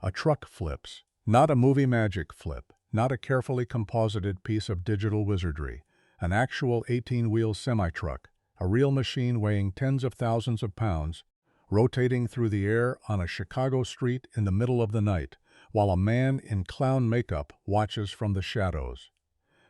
A truck flips. Not a movie magic flip, not a carefully composited piece of digital wizardry. An actual 18-wheel semi-truck, a real machine weighing tens of thousands of pounds, rotating through the air on a Chicago street in the middle of the night, while a man in clown makeup watches from the shadows.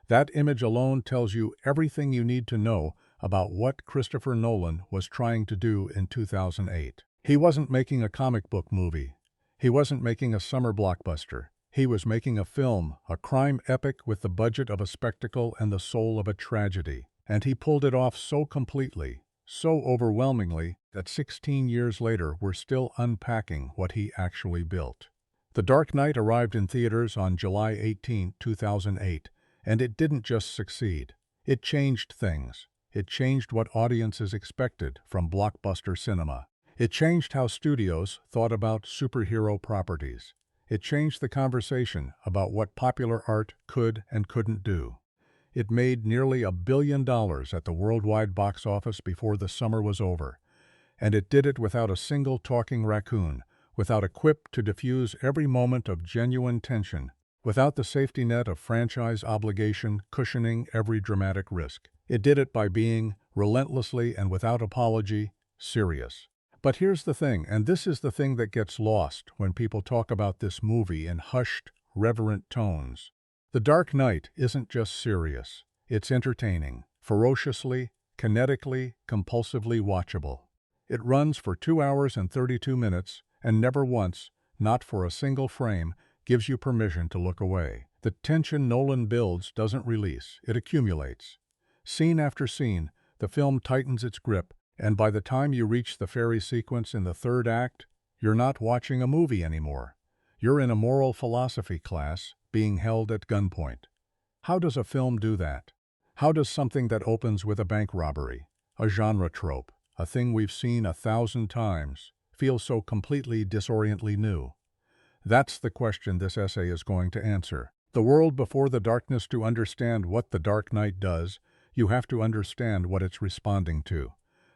That image alone tells you everything you need to know about what Christopher Nolan was trying to do in 2008. He wasn't making a comic book movie. He wasn't making a summer blockbuster. He was making a film, a crime epic with the budget of a spectacle and the soul of a tragedy. And he pulled it off so completely, so overwhelmingly, that 16 years later we're still unpacking what he actually built. The Dark Knight arrived in theaters on July 18, 2008, and it didn't just succeed. It changed things. It changed what audiences expected from blockbuster cinema. It changed how studios thought about superhero properties. It changed the conversation about what popular art could and couldn't do. It made nearly $1 billion at the worldwide box office before the summer was over. And it did it without a single talking raccoon, without a quip to diffuse every moment of genuine tension, without the safety net of franchise obligation cushioning every dramatic risk. It did it by being, relentlessly and without apology, serious. But here's the thing, and this is the thing that gets lost when people talk about this movie in hushed, reverent tones. The Dark Knight isn't just serious. It's entertaining, ferociously, kinetically, compulsively watchable. It runs for 2 hours and 32 minutes, and never once, not for a single frame, gives you permission to look away. The tension Nolan builds doesn't release, it accumulates. Scene after scene, the film tightens its grip, and by the time you reach the ferry sequence in the third act, you're not watching a movie anymore. You're in a moral philosophy class, being held at gunpoint. How does a film do that? How does something that opens with a bank robbery, a genre trope, a thing we've seen 1,000 times, feel so completely disoriently new? That's the question this essay is going to answer. The world before the darkness. To understand what The Dark Knight does, you have to understand what it's responding to.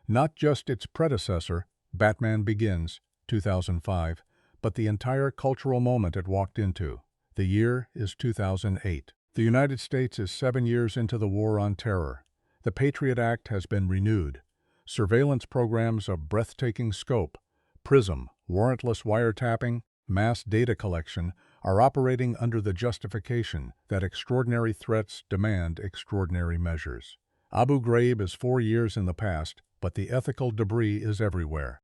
Not just its predecessor, Batman Begins, 2005, but the entire cultural moment it walked into. The year is 2008. The United States is 7 years into the war on terror. The Patriot Act has been renewed. Surveillance programs of breathtaking scope, PRISM, warrantless wiretapping, mass data collection, are operating under the justification that extraordinary threats demand extraordinary measures. Abu Ghraib is 4 years in the past, but the ethical debris is everywhere.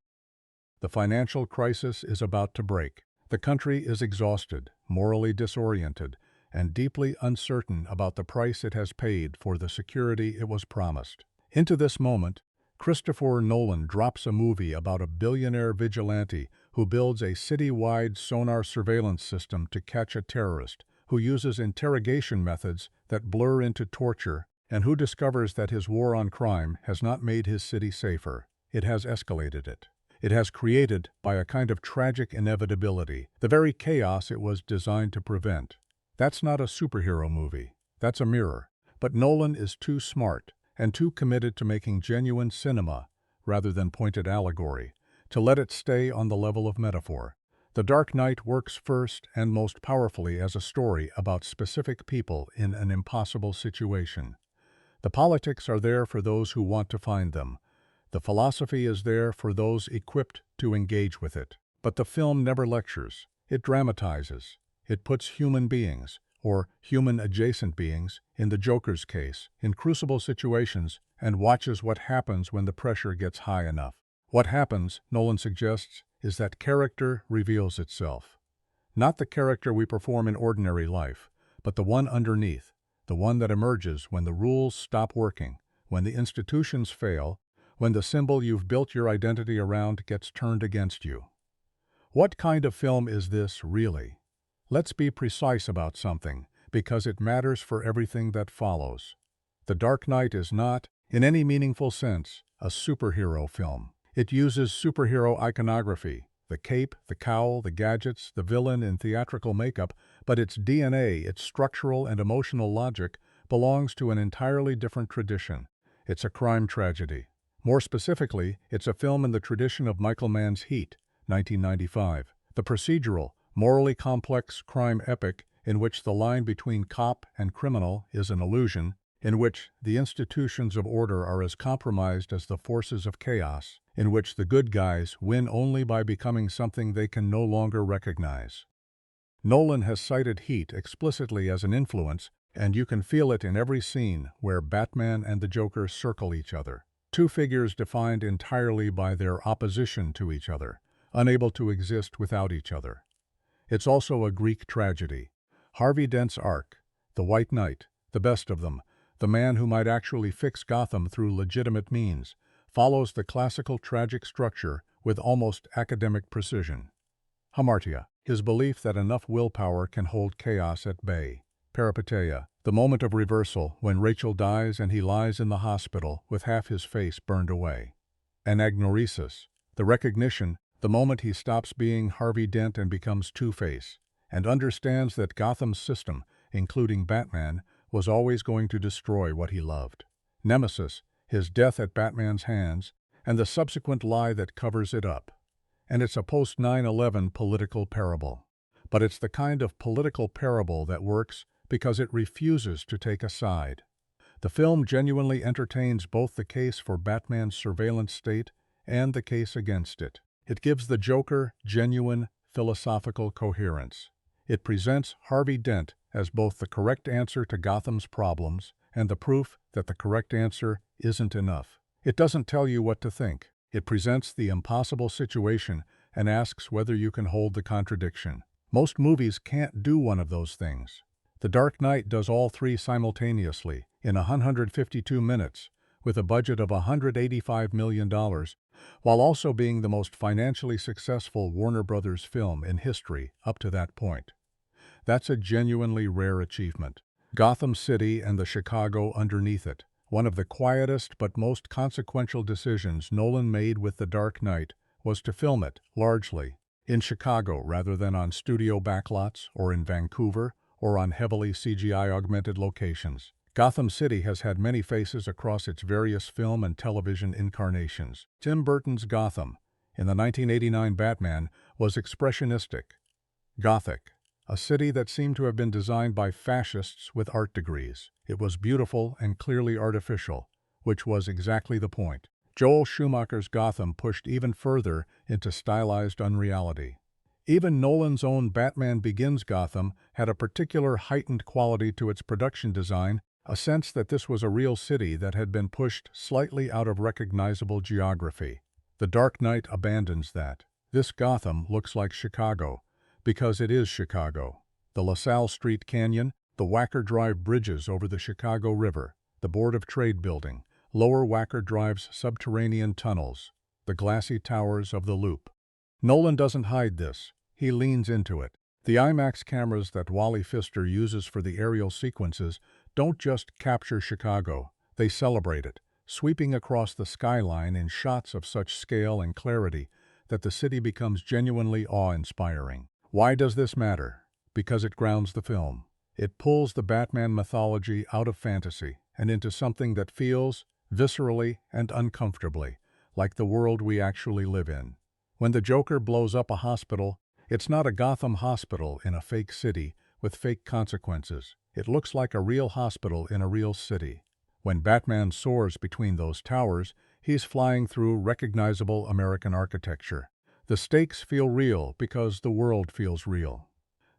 The financial crisis is about to break. The country is exhausted, morally disoriented, and deeply uncertain about the price it has paid for the security it was promised. Into this moment, Christopher Nolan drops a movie about a billionaire vigilante who builds a city-wide sonar surveillance system to catch a terrorist, who uses interrogation methods that blur into torture, and who discovers that his war on crime has not made his city safer. It has escalated it. It has created, by a kind of tragic inevitability, the very chaos it was designed to prevent. That's not a superhero movie. That's a mirror. But Nolan is too smart and too committed to making genuine cinema, rather than pointed allegory, to let it stay on the level of metaphor. The Dark Knight works first and most powerfully as a story about specific people in an impossible situation. The politics are there for those who want to find them. The philosophy is there for those equipped to engage with it. But the film never lectures. It dramatizes. It puts human beings, or human-adjacent beings, in the Joker's case, in crucible situations, and watches what happens when the pressure gets high enough. What happens, Nolan suggests, is that character reveals itself. Not the character we perform in ordinary life, but the one underneath, the one that emerges when the rules stop working, when the institutions fail, when the symbol you've built your identity around gets turned against you. What kind of film is this, really? Let's be precise about something, because it matters for everything that follows. The Dark Knight is not, in any meaningful sense, a superhero film. It uses superhero iconography, the cape, the cowl, the gadgets, the villain in theatrical makeup, but its DNA, its structural and emotional logic, belongs to an entirely different tradition. It's a crime tragedy. More specifically, it's a film in the tradition of Michael Mann's Heat, 1995, the procedural, morally complex crime epic in which the line between cop and criminal is an illusion, in which the institutions of order are as compromised as the forces of chaos, in which the good guys win only by becoming something they can no longer recognize. Nolan has cited Heat explicitly as an influence, and you can feel it in every scene where Batman and the Joker circle each other. Two figures defined entirely by their opposition to each other, unable to exist without each other. It's also a Greek tragedy. Harvey Dent's arc, the White Knight, the best of them, the man who might actually fix Gotham through legitimate means, follows the classical tragic structure with almost academic precision. Hamartia, his belief that enough willpower can hold chaos at bay. Peripeteia, the moment of reversal when Rachel dies and he lies in the hospital with half his face burned away. Anagnoresis, the recognition, the moment he stops being Harvey Dent and becomes Two-Face, and understands that Gotham's system, including Batman, was always going to destroy what he loved. Nemesis, his death at Batman's hands, and the subsequent lie that covers it up. And it's a post-9/11 political parable. But it's the kind of political parable that works because it refuses to take a side. The film genuinely entertains both the case for Batman's surveillance state and the case against it. It gives the Joker genuine philosophical coherence. It presents Harvey Dent as both the correct answer to Gotham's problems and the proof that the correct answer isn't enough. It doesn't tell you what to think. It presents the impossible situation and asks whether you can hold the contradiction. Most movies can't do one of those things. The Dark Knight does all three simultaneously in 152 minutes with a budget of $185 million, while also being the most financially successful Warner Brothers film in history up to that point. That's a genuinely rare achievement. Gotham City and the Chicago underneath it. One of the quietest but most consequential decisions Nolan made with The Dark Knight was to film it, largely, in Chicago rather than on studio backlots or in Vancouver or on heavily CGI-augmented locations. Gotham City has had many faces across its various film and television incarnations. Tim Burton's Gotham, in the 1989 Batman, was expressionistic, Gothic, a city that seemed to have been designed by fascists with art degrees. It was beautiful and clearly artificial, which was exactly the point. Joel Schumacher's Gotham pushed even further into stylized unreality. Even Nolan's own Batman Begins Gotham had a particular heightened quality to its production design, a sense that this was a real city that had been pushed slightly out of recognizable geography. The Dark Knight abandons that. This Gotham looks like Chicago, because it is Chicago. The LaSalle Street Canyon, the Wacker Drive bridges over the Chicago River, the Board of Trade building, Lower Wacker Drive's subterranean tunnels, the glassy towers of the Loop. Nolan doesn't hide this. He leans into it. The IMAX cameras that Wally Pfister uses for the aerial sequences don't just capture Chicago, they celebrate it, sweeping across the skyline in shots of such scale and clarity that the city becomes genuinely awe-inspiring. Why does this matter? Because it grounds the film. It pulls the Batman mythology out of fantasy and into something that feels, viscerally and uncomfortably, like the world we actually live in. When the Joker blows up a hospital, it's not a Gotham hospital in a fake city with fake consequences. It looks like a real hospital in a real city. When Batman soars between those towers, he's flying through recognizable American architecture. The stakes feel real because the world feels real.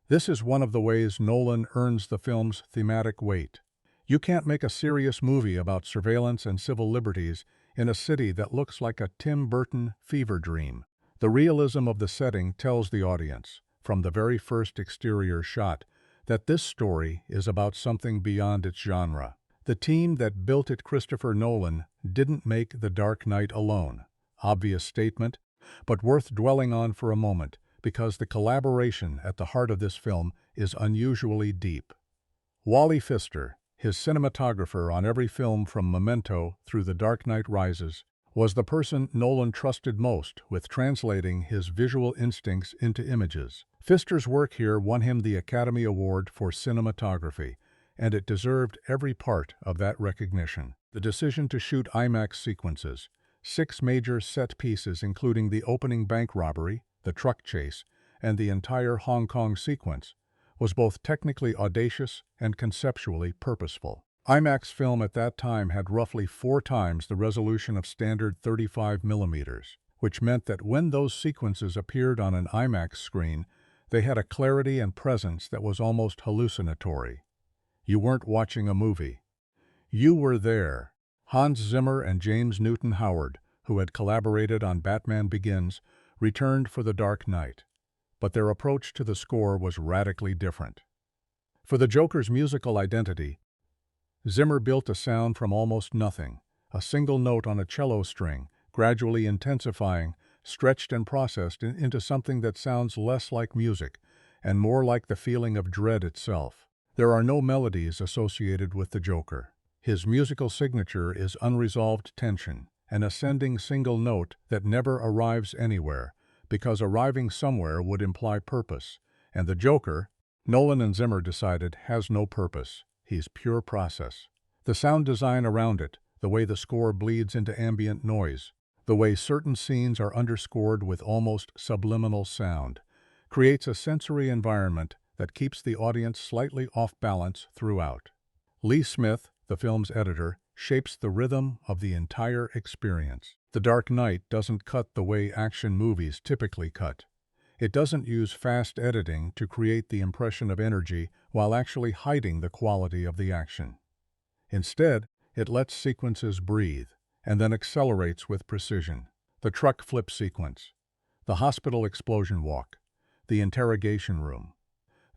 This is one of the ways Nolan earns the film's thematic weight. You can't make a serious movie about surveillance and civil liberties in a city that looks like a Tim Burton fever dream. The realism of the setting tells the audience, from the very first exterior shot, that this story is about something beyond its genre. The team that built it, Christopher Nolan, didn't make The Dark Knight alone. Obvious statement, but worth dwelling on for a moment, because the collaboration at the heart of this film is unusually deep. Wally Pfister, his cinematographer on every film from Memento through The Dark Knight Rises, was the person Nolan trusted most with translating his visual instincts into images. Pfister's work here won him the Academy Award for cinematography, and it deserved every part of that recognition. The decision to shoot IMAX sequences, 6 major set pieces including the opening bank robbery, the truck chase, and the entire Hong Kong sequence, was both technically audacious and conceptually purposeful. IMAX film at that time had roughly 4 times the resolution of standard 35mm, which meant that when those sequences appeared on an IMAX screen, they had a clarity and presence that was almost hallucinatory. You weren't watching a movie. You were there. Hans Zimmer and James Newton Howard, who had collaborated on Batman Begins, returned for The Dark Knight, but their approach to the score was radically different. For the Joker's musical identity, Zimmer built a sound from almost nothing, a single note on a cello string, gradually intensifying, stretched and processed into something that sounds less like music and more like the feeling of dread itself. There are no melodies associated with the Joker. His musical signature is unresolved tension, an ascending single note that never arrives anywhere, because arriving somewhere would imply purpose, and the Joker, Nolan and Zimmer decided, has no purpose. He's pure process. The sound design around it, the way the score bleeds into ambient noise, the way certain scenes are underscored with almost subliminal sound, creates a sensory environment that keeps the audience slightly off balance throughout. Lee Smith, the film's editor, shapes the rhythm of the entire experience. The Dark Knight doesn't cut the way action movies typically cut. It doesn't use fast editing to create the impression of energy while actually hiding the quality of the action. Instead, it lets sequences breathe and then accelerates with precision. The truck flip sequence, the hospital explosion walk, the interrogation room.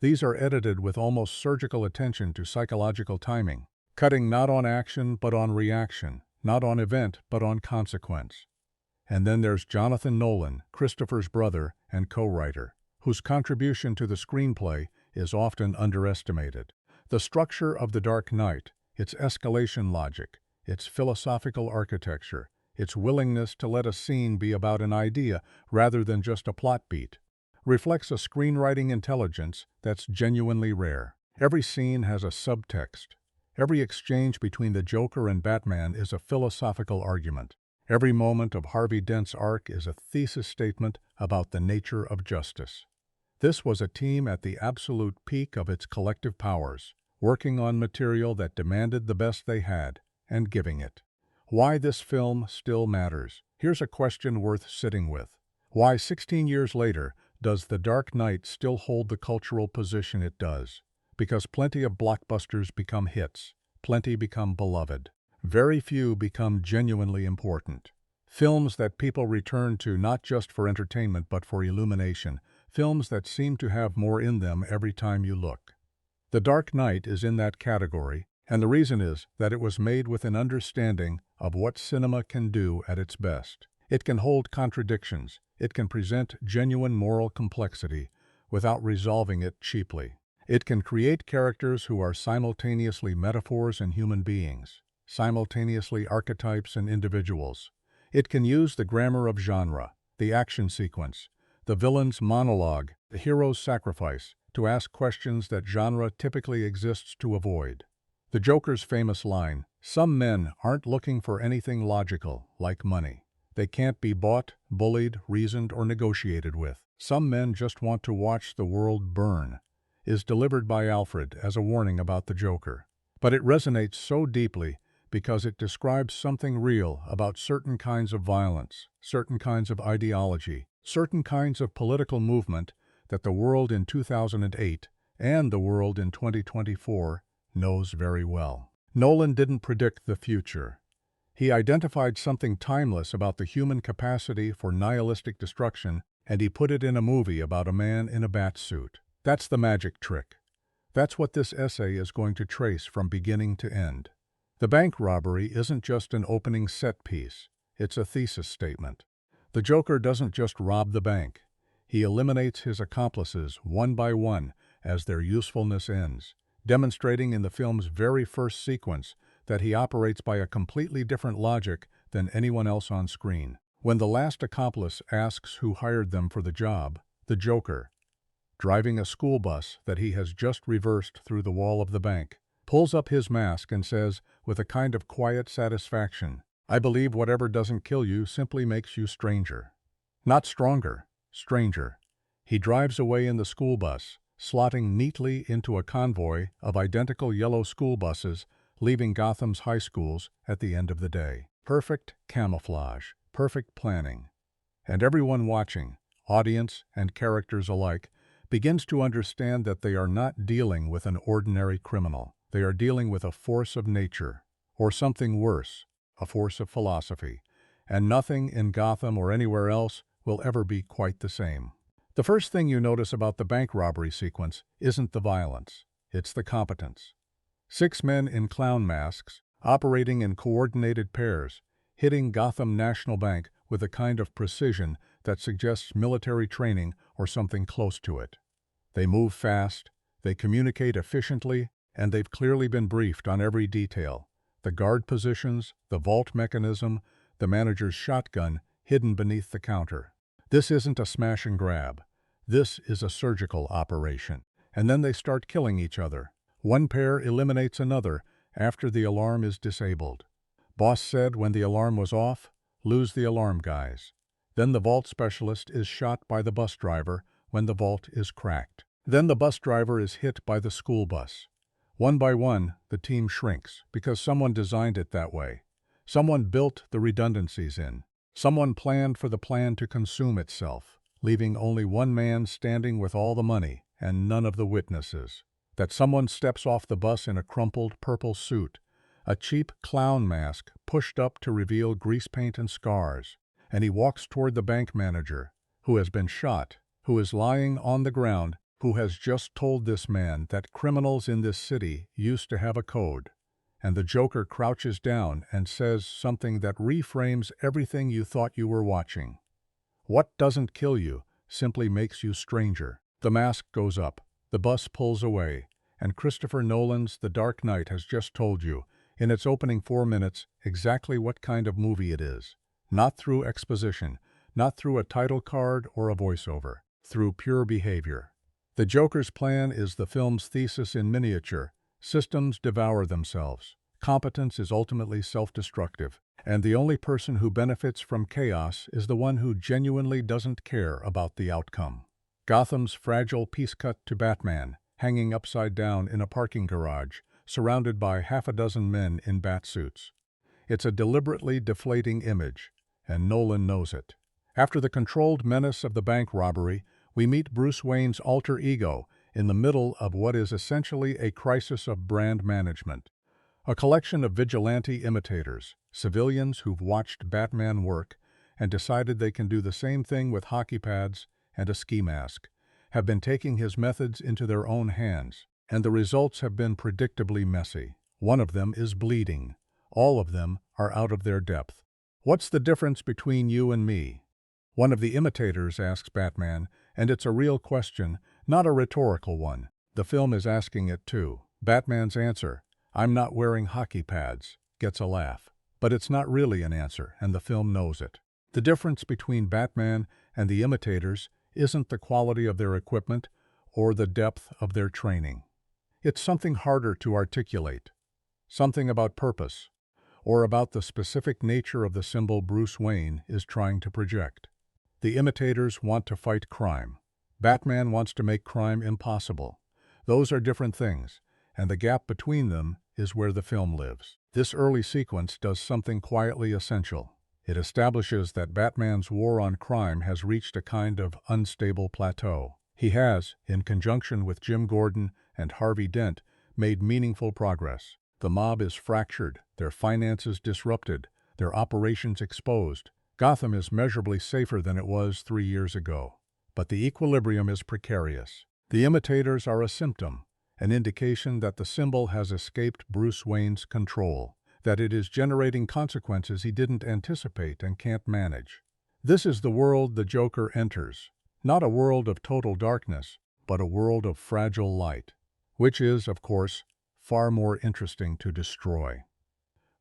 These are edited with almost surgical attention to psychological timing, cutting not on action but on reaction, not on event but on consequence. And then there's Jonathan Nolan, Christopher's brother and co-writer, whose contribution to the screenplay is often underestimated. The structure of The Dark Knight, its escalation logic, its philosophical architecture, its willingness to let a scene be about an idea rather than just a plot beat, reflects a screenwriting intelligence that's genuinely rare. Every scene has a subtext. Every exchange between the Joker and Batman is a philosophical argument. Every moment of Harvey Dent's arc is a thesis statement about the nature of justice. This was a team at the absolute peak of its collective powers, working on material that demanded the best they had, and giving it. Why this film still matters? Here's a question worth sitting with. Why, 16 years later, does The Dark Knight still hold the cultural position it does? Because plenty of blockbusters become hits, plenty become beloved. Very few become genuinely important. Films that people return to not just for entertainment but for illumination, films that seem to have more in them every time you look. The Dark Knight is in that category, and the reason is that it was made with an understanding of what cinema can do at its best. It can hold contradictions, it can present genuine moral complexity without resolving it cheaply. It can create characters who are simultaneously metaphors and human beings, simultaneously archetypes and individuals. It can use the grammar of genre, the action sequence, the villain's monologue, the hero's sacrifice, to ask questions that genre typically exists to avoid. The Joker's famous line, "Some men aren't looking for anything logical, like money. They can't be bought, bullied, reasoned, or negotiated with. Some men just want to watch the world burn," is delivered by Alfred as a warning about the Joker. But it resonates so deeply because it describes something real about certain kinds of violence, certain kinds of ideology, certain kinds of political movement that the world in 2008 and the world in 2024 knows very well. Nolan didn't predict the future. He identified something timeless about the human capacity for nihilistic destruction, and he put it in a movie about a man in a bat suit. That's the magic trick. That's what this essay is going to trace from beginning to end. The bank robbery isn't just an opening set piece, it's a thesis statement. The Joker doesn't just rob the bank. He eliminates his accomplices one by one as their usefulness ends, demonstrating in the film's very first sequence that he operates by a completely different logic than anyone else on screen. When the last accomplice asks who hired them for the job, the Joker, driving a school bus that he has just reversed through the wall of the bank, pulls up his mask and says, with a kind of quiet satisfaction, "I believe whatever doesn't kill you simply makes you stranger." Not stronger, stranger. He drives away in the school bus, slotting neatly into a convoy of identical yellow school buses, leaving Gotham's high schools at the end of the day. Perfect camouflage, perfect planning. And everyone watching, audience and characters alike, begins to understand that they are not dealing with an ordinary criminal. They are dealing with a force of nature, or something worse, a force of philosophy, and nothing in Gotham or anywhere else will ever be quite the same. The first thing you notice about the bank robbery sequence isn't the violence, it's the competence. 6 men in clown masks, operating in coordinated pairs, hitting Gotham National Bank with a kind of precision that suggests military training or something close to it. They move fast, they communicate efficiently, and they've clearly been briefed on every detail. The guard positions, the vault mechanism, the manager's shotgun hidden beneath the counter. This isn't a smash and grab. This is a surgical operation. And then they start killing each other. One pair eliminates another after the alarm is disabled. Boss said when the alarm was off, lose the alarm guys. Then the vault specialist is shot by the bus driver when the vault is cracked. Then the bus driver is hit by the school bus. One by one, the team shrinks because someone designed it that way. Someone built the redundancies in. Someone planned for the plan to consume itself, leaving only one man standing with all the money and none of the witnesses. That someone steps off the bus in a crumpled purple suit, a cheap clown mask pushed up to reveal grease paint and scars, and he walks toward the bank manager, who has been shot, who is lying on the ground, who has just told this man that criminals in this city used to have a code. And the Joker crouches down and says something that reframes everything you thought you were watching. What doesn't kill you simply makes you stranger. The mask goes up, the bus pulls away, and Christopher Nolan's The Dark Knight has just told you, in its opening 4 minutes, exactly what kind of movie it is. Not through exposition, not through a title card or a voiceover, through pure behavior. The Joker's plan is the film's thesis in miniature. Systems devour themselves. Competence is ultimately self-destructive, and the only person who benefits from chaos is the one who genuinely doesn't care about the outcome. Gotham's fragile piece cut to Batman, hanging upside down in a parking garage, surrounded by half a dozen men in bat suits. It's a deliberately deflating image, and Nolan knows it. After the controlled menace of the bank robbery, we meet Bruce Wayne's alter ego in the middle of what is essentially a crisis of brand management. A collection of vigilante imitators, civilians who've watched Batman work and decided they can do the same thing with hockey pads and a ski mask, have been taking his methods into their own hands, and the results have been predictably messy. One of them is bleeding. All of them are out of their depth. "What's the difference between you and me?" one of the imitators asks Batman, and it's a real question, not a rhetorical one. The film is asking it too. Batman's answer, "I'm not wearing hockey pads," gets a laugh. But it's not really an answer, and the film knows it. The difference between Batman and the imitators isn't the quality of their equipment or the depth of their training. It's something harder to articulate, something about purpose, or about the specific nature of the symbol Bruce Wayne is trying to project. The imitators want to fight crime. Batman wants to make crime impossible. Those are different things, and the gap between them is where the film lives. This early sequence does something quietly essential. It establishes that Batman's war on crime has reached a kind of unstable plateau. He has, in conjunction with Jim Gordon and Harvey Dent, made meaningful progress. The mob is fractured, their finances disrupted, their operations exposed. Gotham is measurably safer than it was 3 years ago. But the equilibrium is precarious. The imitators are a symptom, an indication that the symbol has escaped Bruce Wayne's control, that it is generating consequences he didn't anticipate and can't manage. This is the world the Joker enters, not a world of total darkness, but a world of fragile light, which is, of course, far more interesting to destroy.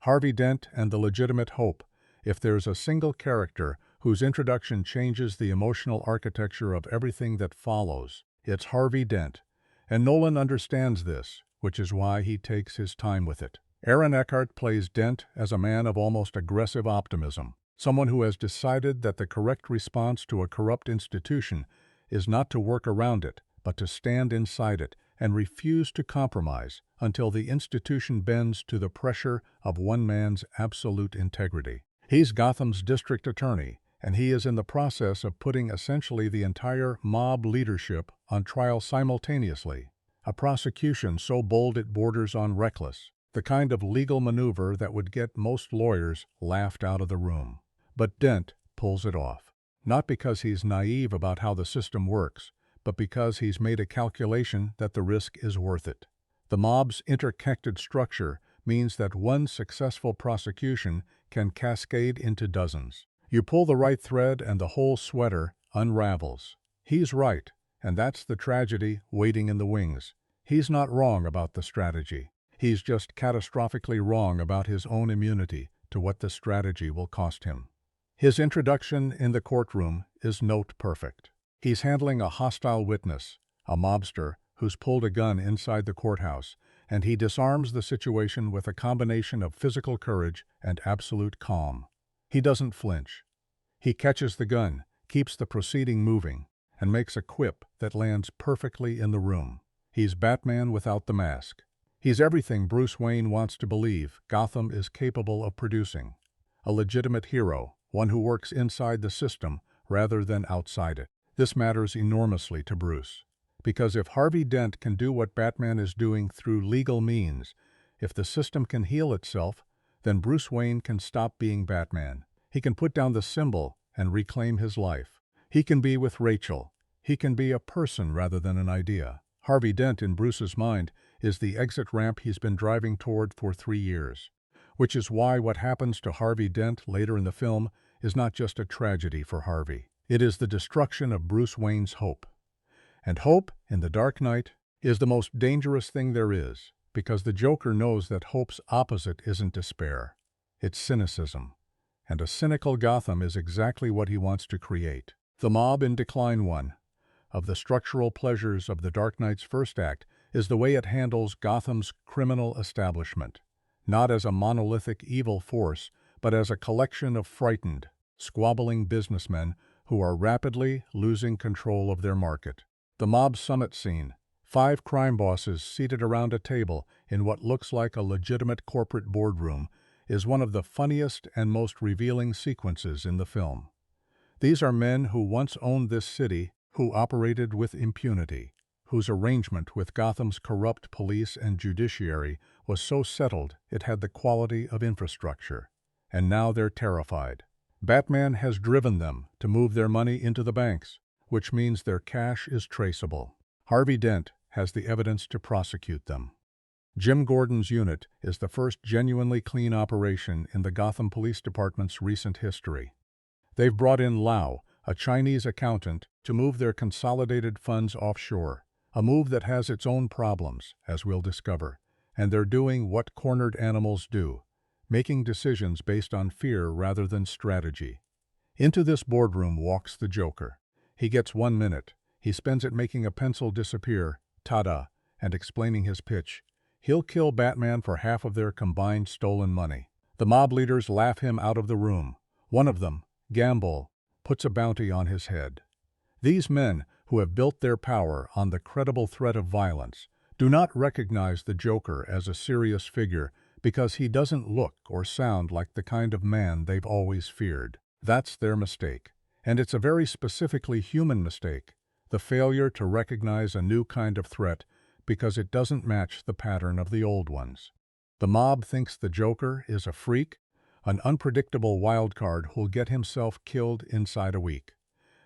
Harvey Dent and the legitimate hope. If there's a single character whose introduction changes the emotional architecture of everything that follows, it's Harvey Dent. And Nolan understands this, which is why he takes his time with it. Aaron Eckhart plays Dent as a man of almost aggressive optimism, someone who has decided that the correct response to a corrupt institution is not to work around it, but to stand inside it and refuse to compromise until the institution bends to the pressure of one man's absolute integrity. He's Gotham's district attorney, and he is in the process of putting essentially the entire mob leadership on trial simultaneously. A prosecution so bold it borders on reckless, the kind of legal maneuver that would get most lawyers laughed out of the room. But Dent pulls it off. Not because he's naive about how the system works, but because he's made a calculation that the risk is worth it. The mob's interconnected structure means that one successful prosecution can cascade into dozens. You pull the right thread and the whole sweater unravels. He's right, and that's the tragedy waiting in the wings. He's not wrong about the strategy. He's just catastrophically wrong about his own immunity to what the strategy will cost him. His introduction in the courtroom is note perfect. He's handling a hostile witness, a mobster who's pulled a gun inside the courthouse, and he disarms the situation with a combination of physical courage and absolute calm. He doesn't flinch. He catches the gun, keeps the proceeding moving, and makes a quip that lands perfectly in the room. He's Batman without the mask. He's everything Bruce Wayne wants to believe Gotham is capable of producing. A legitimate hero, one who works inside the system rather than outside it. This matters enormously to Bruce, because if Harvey Dent can do what Batman is doing through legal means, if the system can heal itself, then Bruce Wayne can stop being Batman. He can put down the symbol and reclaim his life. He can be with Rachel. He can be a person rather than an idea. Harvey Dent, in Bruce's mind, is the exit ramp he's been driving toward for 3 years. Which is why what happens to Harvey Dent later in the film is not just a tragedy for Harvey. It is the destruction of Bruce Wayne's hope. And hope, in The Dark Knight, is the most dangerous thing there is, because the Joker knows that hope's opposite isn't despair. It's cynicism. And a cynical Gotham is exactly what he wants to create. The mob in Decline 1 of the structural pleasures of The Dark Knight's first act is the way it handles Gotham's criminal establishment, not as a monolithic evil force, but as a collection of frightened, squabbling businessmen who are rapidly losing control of their market. The mob summit scene, 5 crime bosses seated around a table in what looks like a legitimate corporate boardroom, is one of the funniest and most revealing sequences in the film. These are men who once owned this city, who operated with impunity, whose arrangement with Gotham's corrupt police and judiciary was so settled it had the quality of infrastructure. And now they're terrified. Batman has driven them to move their money into the banks, which means their cash is traceable. Harvey Dent has the evidence to prosecute them. Jim Gordon's unit is the first genuinely clean operation in the Gotham Police Department's recent history. They've brought in Lau, a Chinese accountant, to move their consolidated funds offshore, a move that has its own problems, as we'll discover, and they're doing what cornered animals do, making decisions based on fear rather than strategy. Into this boardroom walks the Joker. He gets 1 minute. He spends it making a pencil disappear, ta-da, and explaining his pitch. He'll kill Batman for half of their combined stolen money. The mob leaders laugh him out of the room. One of them, Gamble, puts a bounty on his head. These men, who have built their power on the credible threat of violence, do not recognize the Joker as a serious figure because he doesn't look or sound like the kind of man they've always feared. That's their mistake. And it's a very specifically human mistake, the failure to recognize a new kind of threat because it doesn't match the pattern of the old ones. The mob thinks the Joker is a freak, an unpredictable wild card who'll get himself killed inside a week.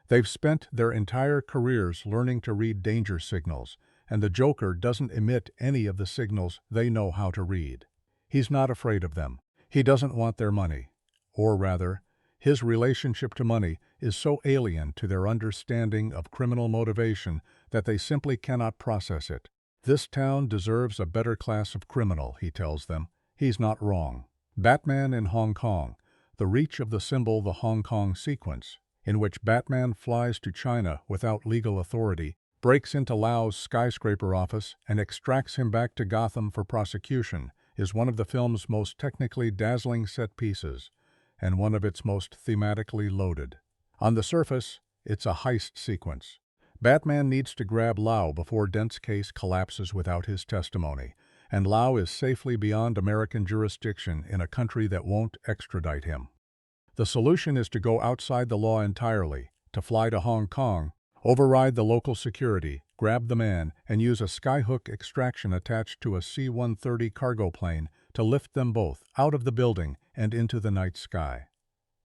They've spent their entire careers learning to read danger signals, and the Joker doesn't emit any of the signals they know how to read. He's not afraid of them. He doesn't want their money. Or rather, his relationship to money is so alien to their understanding of criminal motivation that they simply cannot process it. This town deserves a better class of criminal, he tells them. He's not wrong. Batman in Hong Kong, the reach of the symbol the Hong Kong sequence, in which Batman flies to China without legal authority, breaks into Lau's skyscraper office, and extracts him back to Gotham for prosecution, is one of the film's most technically dazzling set pieces, and one of its most thematically loaded. On the surface, it's a heist sequence. Batman needs to grab Lau before Dent's case collapses without his testimony, and Lau is safely beyond American jurisdiction in a country that won't extradite him. The solution is to go outside the law entirely, to fly to Hong Kong, override the local security, grab the man, and use a skyhook extraction attached to a C-130 cargo plane to lift them both out of the building and into the night sky.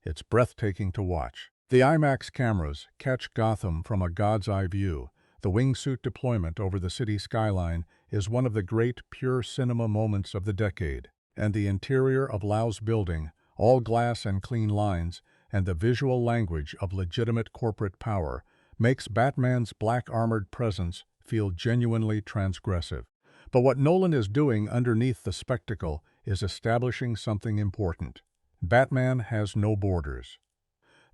It's breathtaking to watch. The IMAX cameras catch Gotham from a god's eye view. The wingsuit deployment over the city skyline is one of the great pure cinema moments of the decade, and the interior of Lau's building, all glass and clean lines, and the visual language of legitimate corporate power, makes Batman's black armored presence feel genuinely transgressive. But what Nolan is doing underneath the spectacle is establishing something important. Batman has no borders.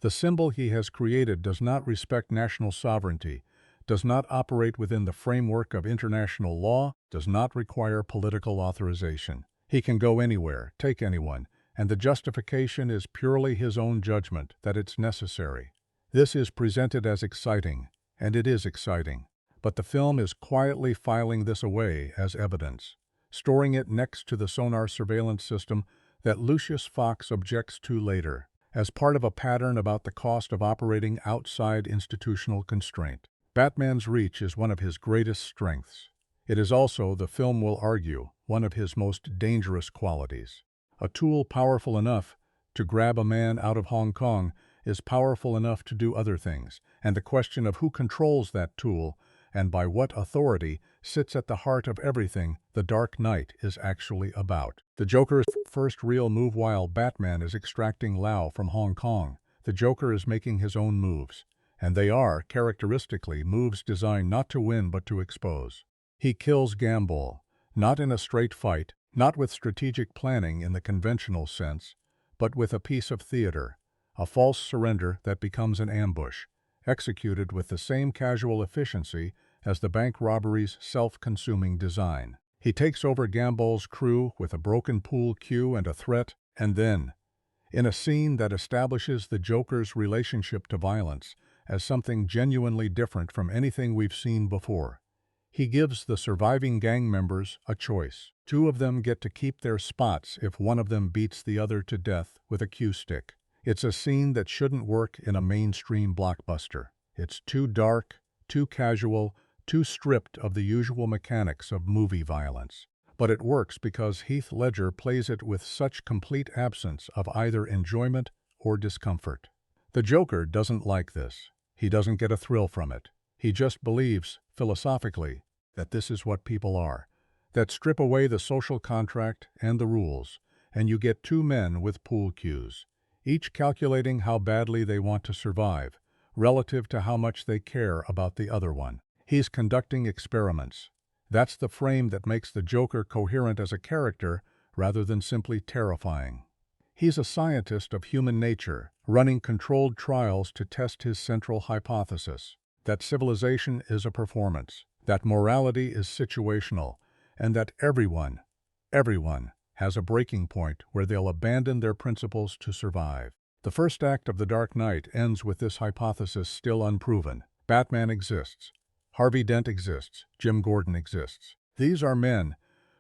The symbol he has created does not respect national sovereignty, does not operate within the framework of international law, does not require political authorization. He can go anywhere, take anyone, and the justification is purely his own judgment that it's necessary. This is presented as exciting, and it is exciting, but the film is quietly filing this away as evidence, storing it next to the sonar surveillance system that Lucius Fox objects to later, as part of a pattern about the cost of operating outside institutional constraint. Batman's reach is one of his greatest strengths. It is also, the film will argue, one of his most dangerous qualities. A tool powerful enough to grab a man out of Hong Kong is powerful enough to do other things, and the question of who controls that tool and by what authority sits at the heart of everything The Dark Knight is actually about. The Joker's first real move while Batman is extracting Lau from Hong Kong. The Joker is making his own moves, and they are, characteristically, moves designed not to win but to expose. He kills Gambol, not in a straight fight, not with strategic planning in the conventional sense, but with a piece of theater, a false surrender that becomes an ambush, executed with the same casual efficiency as the bank robbery's self-consuming design. He takes over Gambol's crew with a broken pool cue and a threat, and then, in a scene that establishes the Joker's relationship to violence as something genuinely different from anything we've seen before, he gives the surviving gang members a choice. Two of them get to keep their spots if one of them beats the other to death with a cue stick. It's a scene that shouldn't work in a mainstream blockbuster. It's too dark, too casual, too stripped of the usual mechanics of movie violence. But it works because Heath Ledger plays it with such complete absence of either enjoyment or discomfort. The Joker doesn't like this. He doesn't get a thrill from it. He just believes, philosophically, that this is what people are. That strip away the social contract and the rules, and you get two men with pool cues, each calculating how badly they want to survive, relative to how much they care about the other one. He's conducting experiments. That's the frame that makes the Joker coherent as a character rather than simply terrifying. He's a scientist of human nature, running controlled trials to test his central hypothesis, that civilization is a performance, that morality is situational, and that everyone has a breaking point where they'll abandon their principles to survive. The first act of The Dark Knight ends with this hypothesis still unproven. Batman exists. Harvey Dent exists. Jim Gordon exists. These are men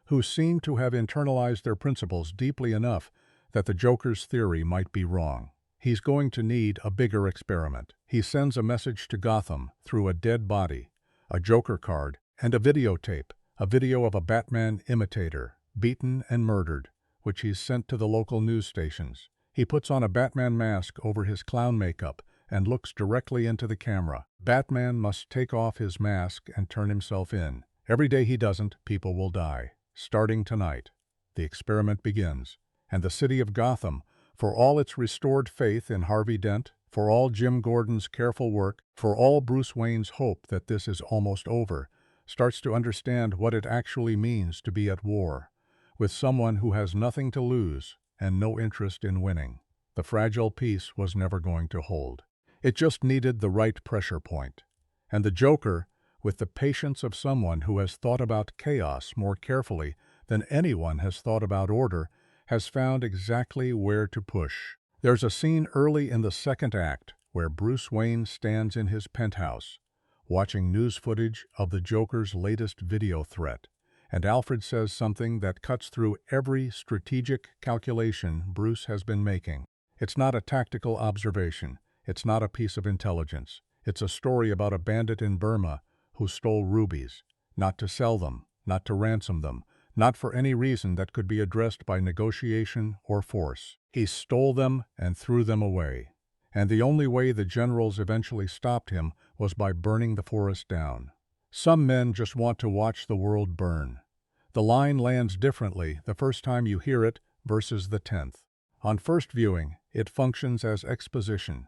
who seem to have internalized their principles deeply enough that the Joker's theory might be wrong. He's going to need a bigger experiment. He sends a message to Gotham through a dead body, a Joker card, and a videotape, a video of a Batman imitator, beaten and murdered, which he's sent to the local news stations. He puts on a Batman mask over his clown makeup and looks directly into the camera. Batman must take off his mask and turn himself in. Every day he doesn't, people will die. Starting tonight, the experiment begins, and the city of Gotham, for all its restored faith in Harvey Dent, for all Jim Gordon's careful work, for all Bruce Wayne's hope that this is almost over, starts to understand what it actually means to be at war, with someone who has nothing to lose and no interest in winning. The fragile peace was never going to hold. It just needed the right pressure point. And the Joker, with the patience of someone who has thought about chaos more carefully than anyone has thought about order, has found exactly where to push. There's a scene early in the second act where Bruce Wayne stands in his penthouse, watching news footage of the Joker's latest video threat, and Alfred says something that cuts through every strategic calculation Bruce has been making. It's not a tactical observation. It's not a piece of intelligence. It's a story about a bandit in Burma who stole rubies, not to sell them, not to ransom them, not for any reason that could be addressed by negotiation or force. He stole them and threw them away. And the only way the generals eventually stopped him was by burning the forest down. Some men just want to watch the world burn. The line lands differently the first time you hear it versus the 10th. On first viewing, it functions as exposition,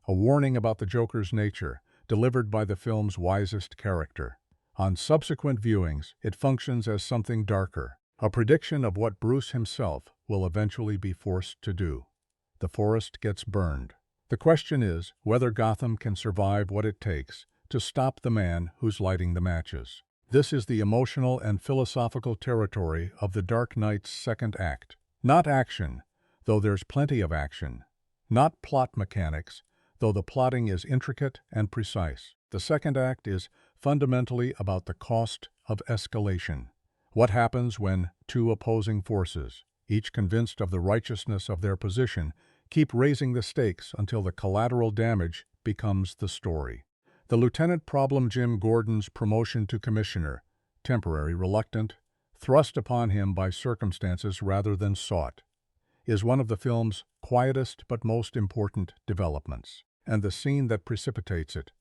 a warning about the Joker's nature, delivered by the film's wisest character. On subsequent viewings, it functions as something darker, a prediction of what Bruce himself will eventually be forced to do. The forest gets burned. The question is whether Gotham can survive what it takes to stop the man who's lighting the matches. This is the emotional and philosophical territory of The Dark Knight's second act. Not action, though there's plenty of action. Not plot mechanics, though the plotting is intricate and precise. The second act is fundamentally about the cost of escalation. What happens when two opposing forces, each convinced of the righteousness of their position, keep raising the stakes until the collateral damage becomes the story. The Lieutenant Problem Jim Gordon's promotion to commissioner, temporary, reluctant, thrust upon him by circumstances rather than sought, is one of the film's quietest but most important developments. And the scene that precipitates it,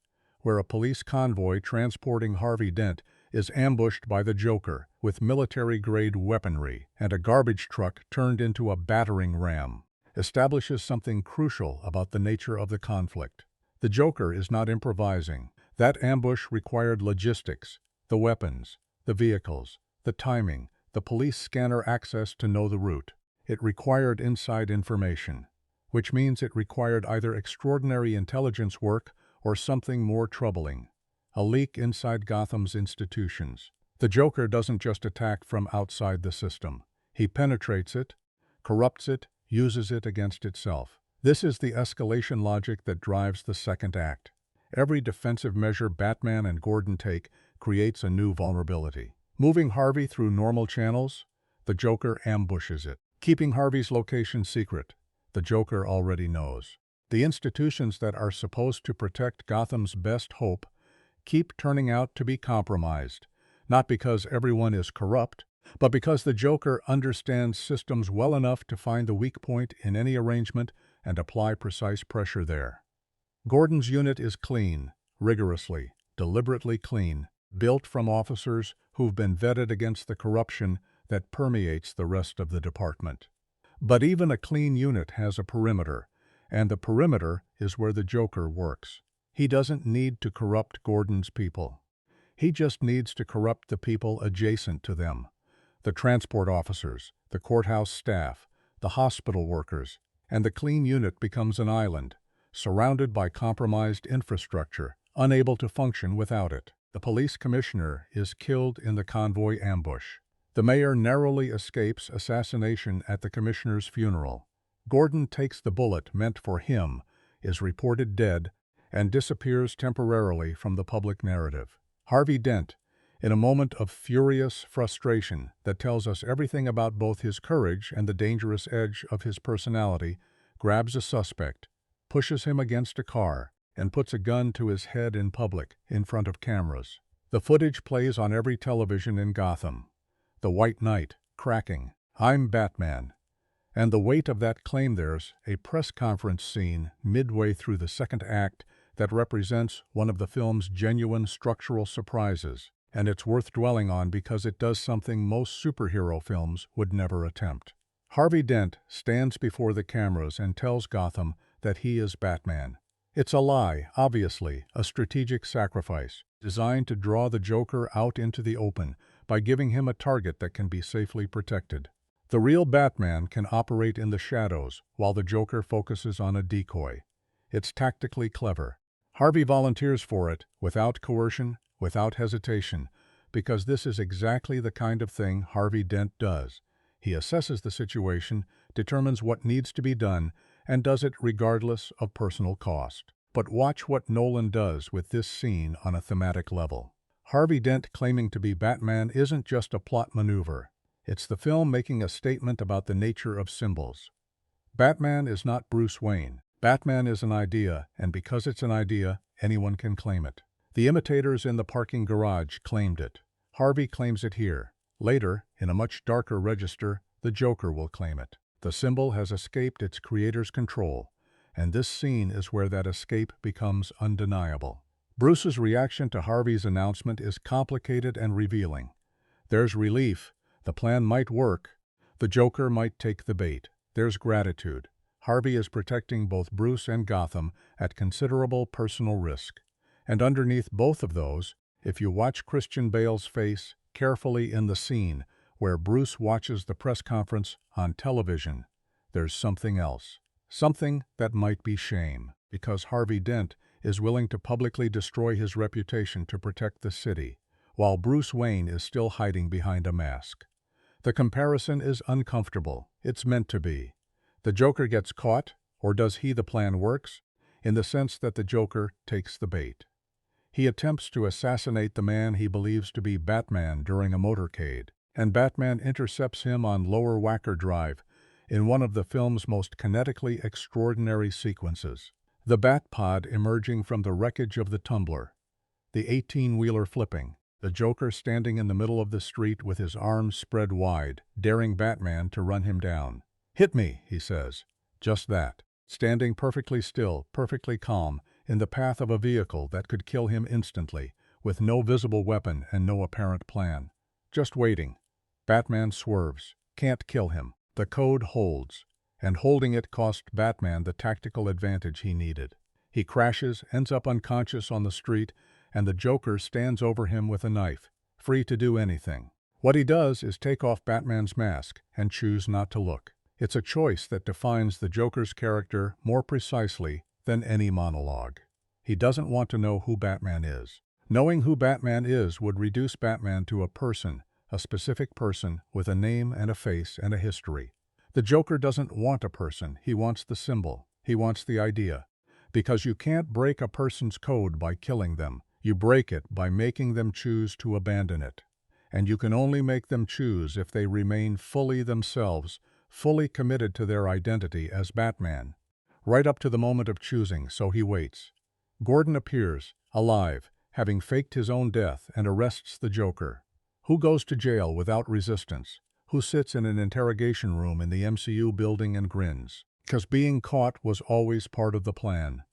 where a police convoy transporting Harvey Dent is ambushed by the Joker with military-grade weaponry and a garbage truck turned into a battering ram, establishes something crucial about the nature of the conflict. The Joker is not improvising. That ambush required logistics, the weapons, the vehicles, the timing, the police scanner access to know the route. It required inside information, which means it required either extraordinary intelligence work or something more troubling, a leak inside Gotham's institutions. The Joker doesn't just attack from outside the system. He penetrates it, corrupts it, uses it against itself. This is the escalation logic that drives the second act. Every defensive measure Batman and Gordon take creates a new vulnerability. Moving Harvey through normal channels, the Joker ambushes it. Keeping Harvey's location secret, the Joker already knows. The institutions that are supposed to protect Gotham's best hope keep turning out to be compromised, not because everyone is corrupt, but because the Joker understands systems well enough to find the weak point in any arrangement and apply precise pressure there. Gordon's unit is clean, rigorously, deliberately clean, built from officers who've been vetted against the corruption that permeates the rest of the department. But even a clean unit has a perimeter, and the perimeter is where the Joker works. He doesn't need to corrupt Gordon's people. He just needs to corrupt the people adjacent to them. The transport officers, the courthouse staff, the hospital workers, and the clean unit becomes an island, surrounded by compromised infrastructure, unable to function without it. The police commissioner is killed in the convoy ambush. The mayor narrowly escapes assassination at the commissioner's funeral. Gordon takes the bullet meant for him, is reported dead, and disappears temporarily from the public narrative. Harvey Dent, in a moment of furious frustration that tells us everything about both his courage and the dangerous edge of his personality, grabs a suspect, pushes him against a car, and puts a gun to his head in public, in front of cameras. The footage plays on every television in Gotham. The White Knight, cracking, "I'm Batman." And the weight of that claim. There's a press conference scene midway through the second act that represents one of the film's genuine structural surprises, and it's worth dwelling on because it does something most superhero films would never attempt. Harvey Dent stands before the cameras and tells Gotham that he is Batman. It's a lie, obviously, a strategic sacrifice, designed to draw the Joker out into the open by giving him a target that can be safely protected. The real Batman can operate in the shadows while the Joker focuses on a decoy. It's tactically clever. Harvey volunteers for it, without coercion, without hesitation, because this is exactly the kind of thing Harvey Dent does. He assesses the situation, determines what needs to be done, and does it regardless of personal cost. But watch what Nolan does with this scene on a thematic level. Harvey Dent claiming to be Batman isn't just a plot maneuver. It's the film making a statement about the nature of symbols. Batman is not Bruce Wayne. Batman is an idea, and because it's an idea, anyone can claim it. The imitators in the parking garage claimed it. Harvey claims it here. Later, in a much darker register, the Joker will claim it. The symbol has escaped its creator's control, and this scene is where that escape becomes undeniable. Bruce's reaction to Harvey's announcement is complicated and revealing. There's relief. The plan might work. The Joker might take the bait. There's gratitude. Harvey is protecting both Bruce and Gotham at considerable personal risk. And underneath both of those, if you watch Christian Bale's face carefully in the scene where Bruce watches the press conference on television, there's something else. Something that might be shame, because Harvey Dent is willing to publicly destroy his reputation to protect the city, while Bruce Wayne is still hiding behind a mask. The comparison is uncomfortable. It's meant to be. The Joker gets caught, or does he? The plan works, in the sense that the Joker takes the bait. He attempts to assassinate the man he believes to be Batman during a motorcade, and Batman intercepts him on Lower Wacker Drive in one of the film's most kinetically extraordinary sequences. The Bat-Pod emerging from the wreckage of the tumbler, the 18-wheeler flipping, the Joker standing in the middle of the street with his arms spread wide, daring Batman to run him down. "Hit me," he says. Just that. Standing perfectly still, perfectly calm, in the path of a vehicle that could kill him instantly, with no visible weapon and no apparent plan. Just waiting. Batman swerves. Can't kill him. The code holds. And holding it cost Batman the tactical advantage he needed. He crashes, ends up unconscious on the street, and the Joker stands over him with a knife, free to do anything. What he does is take off Batman's mask and choose not to look. It's a choice that defines the Joker's character more precisely than any monologue. He doesn't want to know who Batman is. Knowing who Batman is would reduce Batman to a person, a specific person with a name and a face and a history. The Joker doesn't want a person, he wants the symbol, he wants the idea. Because you can't break a person's code by killing them, you break it by making them choose to abandon it. And you can only make them choose if they remain fully themselves, fully committed to their identity as Batman. Right up to the moment of choosing, so he waits. Gordon appears, alive, having faked his own death, and arrests the Joker. Who goes to jail without resistance? Who sits in an interrogation room in the MCU building and grins? Because being caught was always part of the plan.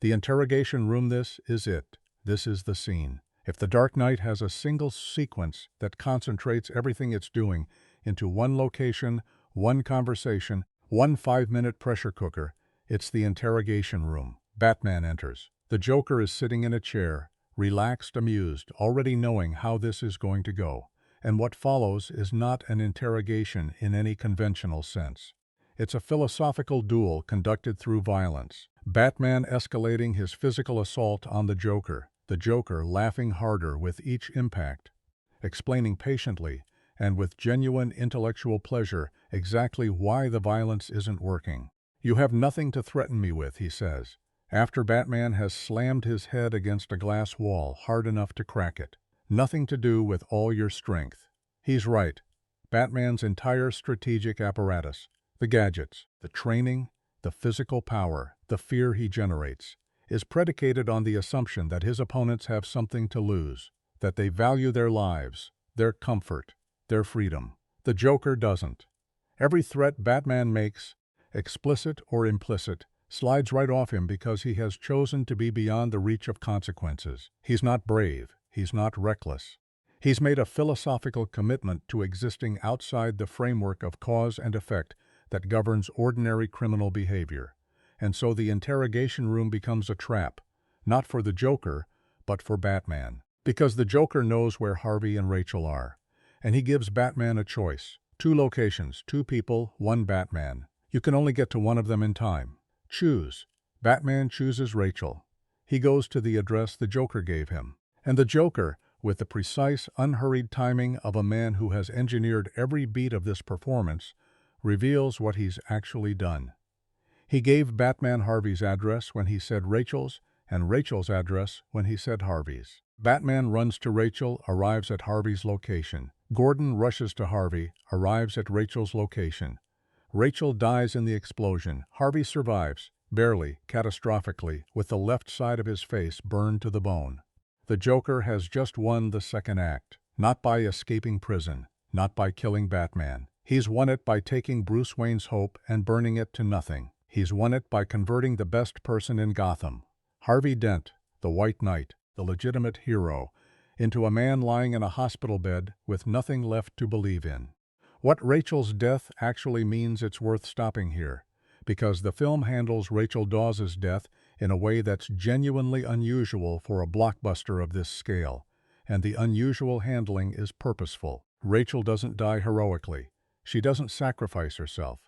The interrogation room, this is it. This is the scene. If the Dark Knight has a single sequence that concentrates everything it's doing into one location, one conversation, one 5-minute pressure cooker, it's the interrogation room. Batman enters. The Joker is sitting in a chair, relaxed, amused, already knowing how this is going to go. And what follows is not an interrogation in any conventional sense. It's a philosophical duel conducted through violence. Batman escalating his physical assault on the Joker laughing harder with each impact, explaining patiently and with genuine intellectual pleasure exactly why the violence isn't working. "You have nothing to threaten me with," he says, after Batman has slammed his head against a glass wall hard enough to crack it. "Nothing to do with all your strength." He's right. Batman's entire strategic apparatus, the gadgets, the training, the physical power, the fear he generates, is predicated on the assumption that his opponents have something to lose, that they value their lives, their comfort, their freedom. The Joker doesn't. Every threat Batman makes, explicit or implicit, slides right off him because he has chosen to be beyond the reach of consequences. He's not brave. He's not reckless. He's made a philosophical commitment to existing outside the framework of cause and effect that governs ordinary criminal behavior. And so the interrogation room becomes a trap, not for the Joker, but for Batman. Because the Joker knows where Harvey and Rachel are, and he gives Batman a choice. 2 locations, 2 people, 1 Batman. You can only get to one of them in time. Choose. Batman chooses Rachel. He goes to the address the Joker gave him. And the Joker, with the precise, unhurried timing of a man who has engineered every beat of this performance, reveals what he's actually done. He gave Batman Harvey's address when he said Rachel's, and Rachel's address when he said Harvey's. Batman runs to Rachel, arrives at Harvey's location. Gordon rushes to Harvey, arrives at Rachel's location. Rachel dies in the explosion. Harvey survives, barely, catastrophically, with the left side of his face burned to the bone. The Joker has just won the second act, not by escaping prison, not by killing Batman. He's won it by taking Bruce Wayne's hope and burning it to nothing. He's won it by converting the best person in Gotham, Harvey Dent, the White Knight, the legitimate hero, into a man lying in a hospital bed with nothing left to believe in. What Rachel's death actually means, it's worth stopping here, because the film handles Rachel Dawes' death in a way that's genuinely unusual for a blockbuster of this scale, and the unusual handling is purposeful. Rachel doesn't die heroically. She doesn't sacrifice herself.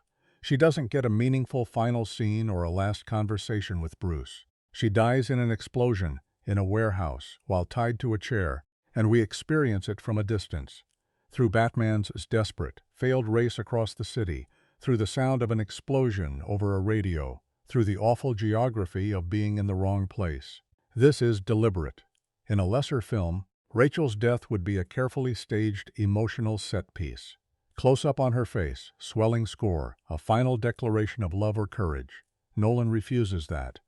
She doesn't get a meaningful final scene or a last conversation with Bruce. She dies in an explosion in a warehouse while tied to a chair, and we experience it from a distance. Through Batman's desperate, failed race across the city, through the sound of an explosion over a radio, through the awful geography of being in the wrong place. This is deliberate. In a lesser film, Rachel's death would be a carefully staged emotional set piece. Close up on her face, swelling score, a final declaration of love or courage. Nolan refuses that,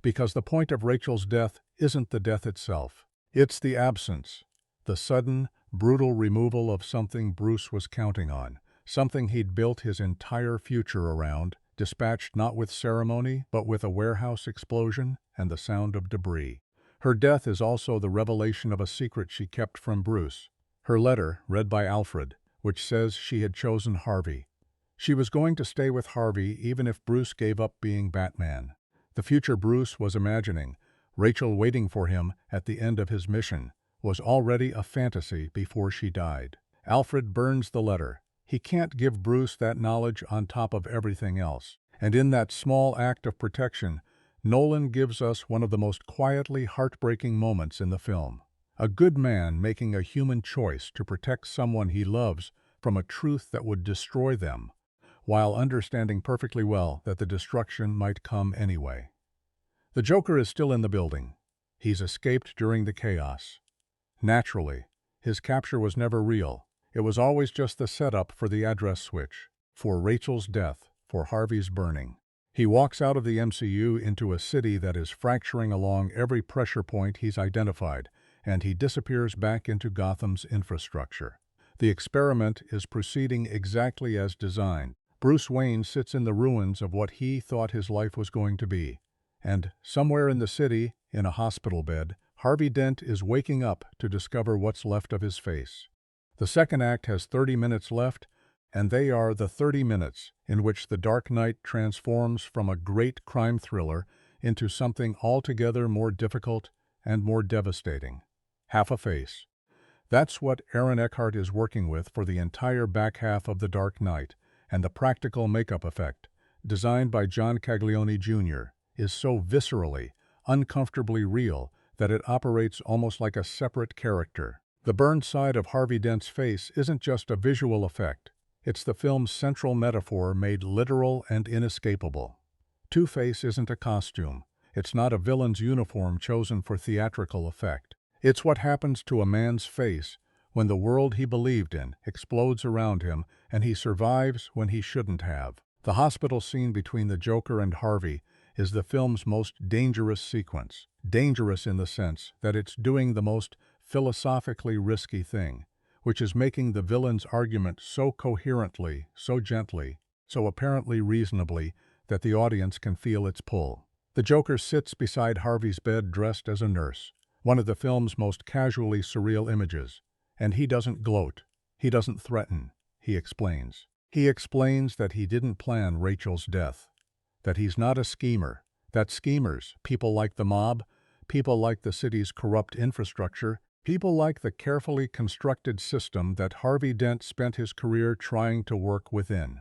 because the point of Rachel's death isn't the death itself. It's the absence, the sudden, brutal removal of something Bruce was counting on, something he'd built his entire future around, dispatched not with ceremony, but with a warehouse explosion and the sound of debris. Her death is also the revelation of a secret she kept from Bruce. Her letter, read by Alfred, which says she had chosen Harvey. She was going to stay with Harvey even if Bruce gave up being Batman. The future Bruce was imagining, Rachel waiting for him at the end of his mission, was already a fantasy before she died. Alfred burns the letter. He can't give Bruce that knowledge on top of everything else. And in that small act of protection, Nolan gives us one of the most quietly heartbreaking moments in the film. A good man making a human choice to protect someone he loves from a truth that would destroy them, while understanding perfectly well that the destruction might come anyway. The Joker is still in the building. He's escaped during the chaos. Naturally, his capture was never real. It was always just the setup for the address switch, for Rachel's death, for Harvey's burning. He walks out of the MCU into a city that is fracturing along every pressure point he's identified, and he disappears back into Gotham's infrastructure. The experiment is proceeding exactly as designed. Bruce Wayne sits in the ruins of what he thought his life was going to be. And somewhere in the city, in a hospital bed, Harvey Dent is waking up to discover what's left of his face. The second act has 30 minutes left, and they are the 30 minutes in which The Dark Knight transforms from a great crime thriller into something altogether more difficult and more devastating. Half a face. That's what Aaron Eckhart is working with for the entire back half of The Dark Knight, and the practical makeup effect, designed by John Caglione Jr., is so viscerally, uncomfortably real that it operates almost like a separate character. The burned side of Harvey Dent's face isn't just a visual effect. It's the film's central metaphor made literal and inescapable. Two-Face isn't a costume. It's not a villain's uniform chosen for theatrical effect. It's what happens to a man's face when the world he believed in explodes around him and he survives when he shouldn't have. The hospital scene between the Joker and Harvey is the film's most dangerous sequence. Dangerous in the sense that it's doing the most philosophically risky thing, which is making the villain's argument so coherently, so gently, so apparently reasonably that the audience can feel its pull. The Joker sits beside Harvey's bed dressed as a nurse, one of the film's most casually surreal images, and he doesn't gloat, he doesn't threaten, he explains. He explains that he didn't plan Rachel's death, that he's not a schemer, that schemers, people like the mob, people like the city's corrupt infrastructure, people like the carefully constructed system that Harvey Dent spent his career trying to work within,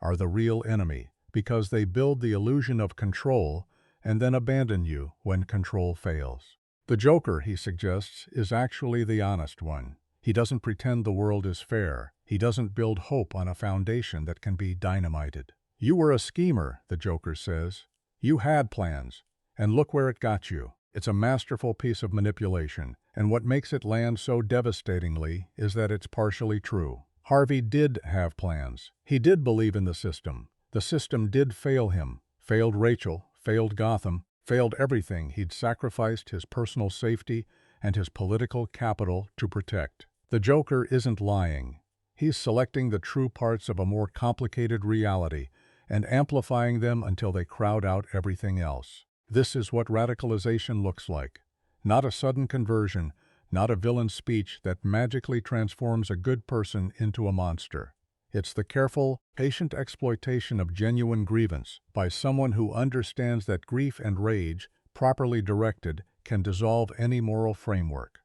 are the real enemy, because they build the illusion of control and then abandon you when control fails. The Joker, he suggests, is actually the honest one. He doesn't pretend the world is fair. He doesn't build hope on a foundation that can be dynamited. "You were a schemer," the Joker says. "You had plans, and look where it got you." It's a masterful piece of manipulation, and what makes it land so devastatingly is that it's partially true. Harvey did have plans. He did believe in the system. The system did fail him, failed Rachel, failed Gotham, failed everything he'd sacrificed his personal safety and his political capital to protect. The Joker isn't lying. He's selecting the true parts of a more complicated reality and amplifying them until they crowd out everything else. This is what radicalization looks like. Not a sudden conversion, not a villain speech that magically transforms a good person into a monster. It's the careful, patient exploitation of genuine grievance by someone who understands that grief and rage, properly directed, can dissolve any moral framework.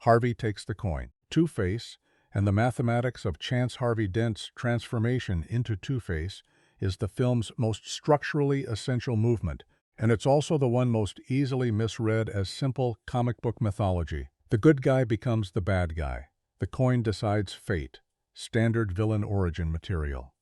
Harvey takes the coin. Two-Face, and the mathematics of Chance Harvey Dent's transformation into Two-Face is the film's most structurally essential movement, and it's also the one most easily misread as simple comic book mythology. The good guy becomes the bad guy. The coin decides fate. Standard villain origin material.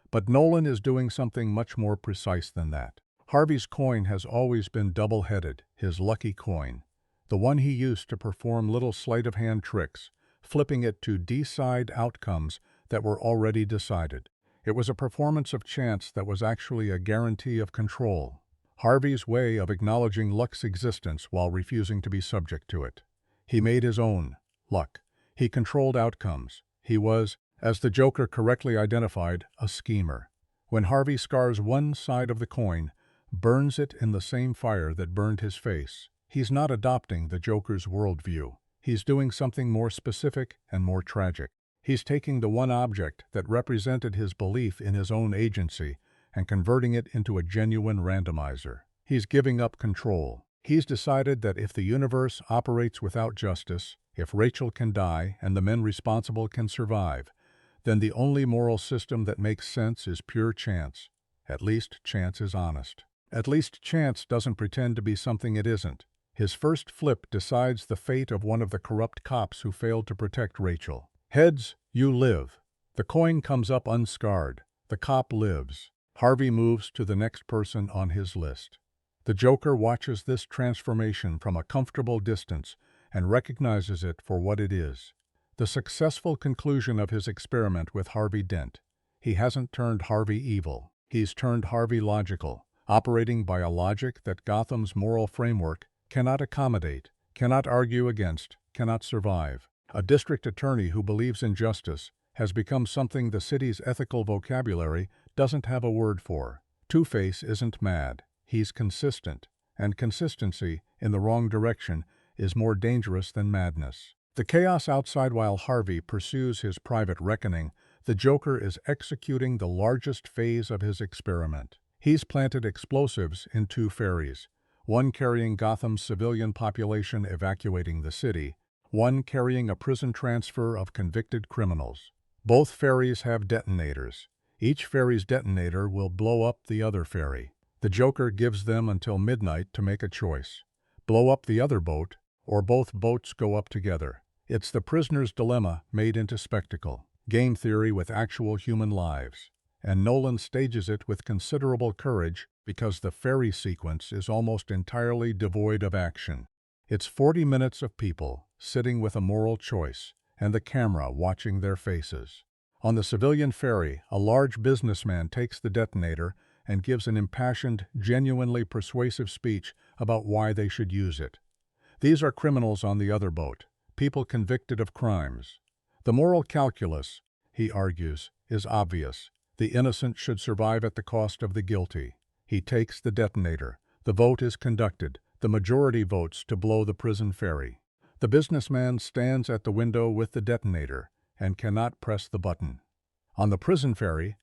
But Nolan is doing something much more precise than that. Harvey's coin has always been double-headed, his lucky coin, the one he used to perform little sleight-of-hand tricks, flipping it to decide outcomes that were already decided. It was a performance of chance that was actually a guarantee of control. Harvey's way of acknowledging luck's existence while refusing to be subject to it. He made his own luck. He controlled outcomes. He was, as the Joker correctly identified, a schemer. When Harvey scars one side of the coin, burns it in the same fire that burned his face, he's not adopting the Joker's worldview. He's doing something more specific and more tragic. He's taking the one object that represented his belief in his own agency and converting it into a genuine randomizer. He's giving up control. He's decided that if the universe operates without justice, if Rachel can die and the men responsible can survive, then the only moral system that makes sense is pure chance. At least chance is honest. At least chance doesn't pretend to be something it isn't. His first flip decides the fate of one of the corrupt cops who failed to protect Rachel. Heads, you live. The coin comes up unscarred. The cop lives. Harvey moves to the next person on his list. The Joker watches this transformation from a comfortable distance and recognizes it for what it is. The successful conclusion of his experiment with Harvey Dent. He hasn't turned Harvey evil. He's turned Harvey logical, operating by a logic that Gotham's moral framework cannot accommodate, cannot argue against, cannot survive. A district attorney who believes in justice has become something the city's ethical vocabulary doesn't have a word for. Two-Face isn't mad. He's consistent, and consistency in the wrong direction is more dangerous than madness. The chaos outside while Harvey pursues his private reckoning, the Joker is executing the largest phase of his experiment. He's planted explosives in two ferries, one carrying Gotham's civilian population evacuating the city, one carrying a prison transfer of convicted criminals. Both ferries have detonators. Each ferry's detonator will blow up the other ferry. The Joker gives them until midnight to make a choice. Blow up the other boat, or both boats go up together. It's the prisoner's dilemma made into spectacle. Game theory with actual human lives. And Nolan stages it with considerable courage because the ferry sequence is almost entirely devoid of action. It's 40 minutes of people sitting with a moral choice and the camera watching their faces. On the civilian ferry, a large businessman takes the detonator and gives an impassioned, genuinely persuasive speech about why they should use it. These are criminals on the other boat, people convicted of crimes. The moral calculus, he argues, is obvious. The innocent should survive at the cost of the guilty. He takes the detonator. The vote is conducted. The majority votes to blow the prison ferry. The businessman stands at the window with the detonator and cannot press the button. On the prison ferry,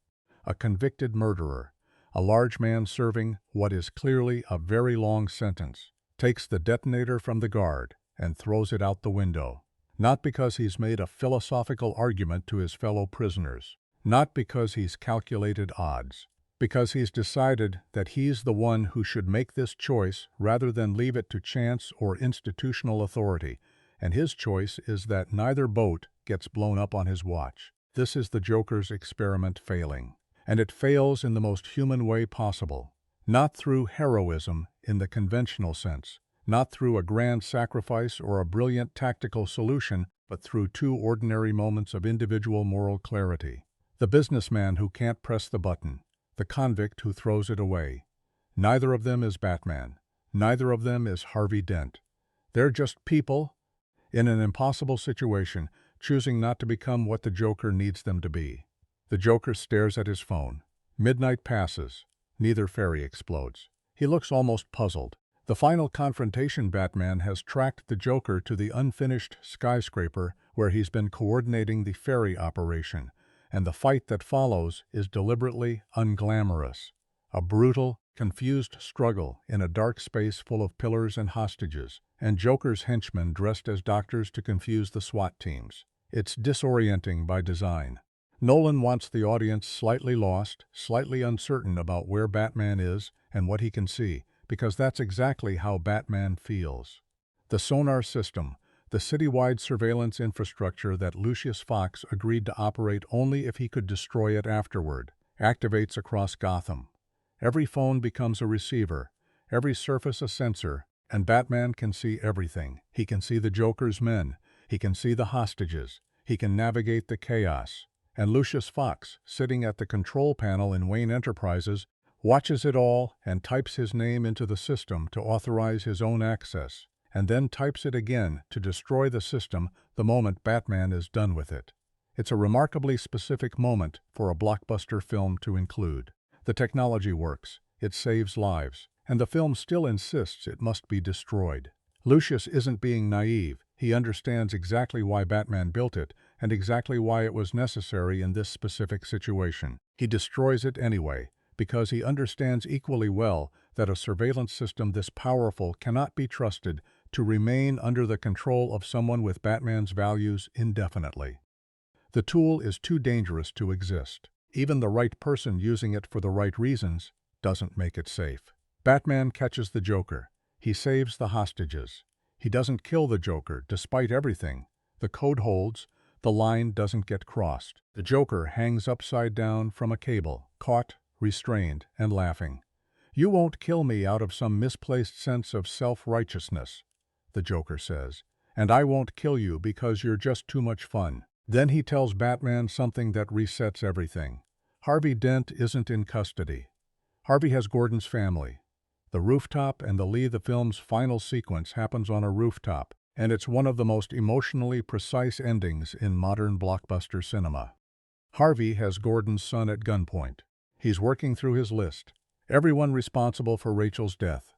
a convicted murderer, a large man serving what is clearly a very long sentence, takes the detonator from the guard and throws it out the window. Not because he's made a philosophical argument to his fellow prisoners. Not because he's calculated odds. Because he's decided that he's the one who should make this choice rather than leave it to chance or institutional authority, and his choice is that neither boat gets blown up on his watch. This is the Joker's experiment failing. And it fails in the most human way possible. Not through heroism in the conventional sense, not through a grand sacrifice or a brilliant tactical solution, but through two ordinary moments of individual moral clarity. The businessman who can't press the button, the convict who throws it away. Neither of them is Batman. Neither of them is Harvey Dent. They're just people in an impossible situation, choosing not to become what the Joker needs them to be. The Joker stares at his phone. Midnight passes. Neither fairy explodes. He looks almost puzzled. The final confrontation, Batman has tracked the Joker to the unfinished skyscraper where he's been coordinating the ferry operation, and the fight that follows is deliberately unglamorous. A brutal, confused struggle in a dark space full of pillars and hostages, and Joker's henchmen dressed as doctors to confuse the SWAT teams. It's disorienting by design. Nolan wants the audience slightly lost, slightly uncertain about where Batman is and what he can see, because that's exactly how Batman feels. The sonar system, the citywide surveillance infrastructure that Lucius Fox agreed to operate only if he could destroy it afterward, activates across Gotham. Every phone becomes a receiver, every surface a sensor, and Batman can see everything. He can see the Joker's men, he can see the hostages, he can navigate the chaos. And Lucius Fox, sitting at the control panel in Wayne Enterprises, watches it all and types his name into the system to authorize his own access, and then types it again to destroy the system the moment Batman is done with it. It's a remarkably specific moment for a blockbuster film to include. The technology works, it saves lives, and the film still insists it must be destroyed. Lucius isn't being naive. He understands exactly why Batman built it and exactly why it was necessary in this specific situation. He destroys it anyway, because he understands equally well that a surveillance system this powerful cannot be trusted to remain under the control of someone with Batman's values indefinitely. The tool is too dangerous to exist. Even the right person using it for the right reasons doesn't make it safe. Batman catches the Joker. He saves the hostages. He doesn't kill the Joker, despite everything. The code holds. The line doesn't get crossed. The Joker hangs upside down from a cable, caught, restrained, and laughing. "You won't kill me out of some misplaced sense of self-righteousness," the Joker says, "and I won't kill you because you're just too much fun." Then he tells Batman something that resets everything. Harvey Dent isn't in custody. Harvey has Gordon's family. The rooftop and the film's final sequence happens on a rooftop, and it's one of the most emotionally precise endings in modern blockbuster cinema. Harvey has Gordon's son at gunpoint. He's working through his list. Everyone responsible for Rachel's death.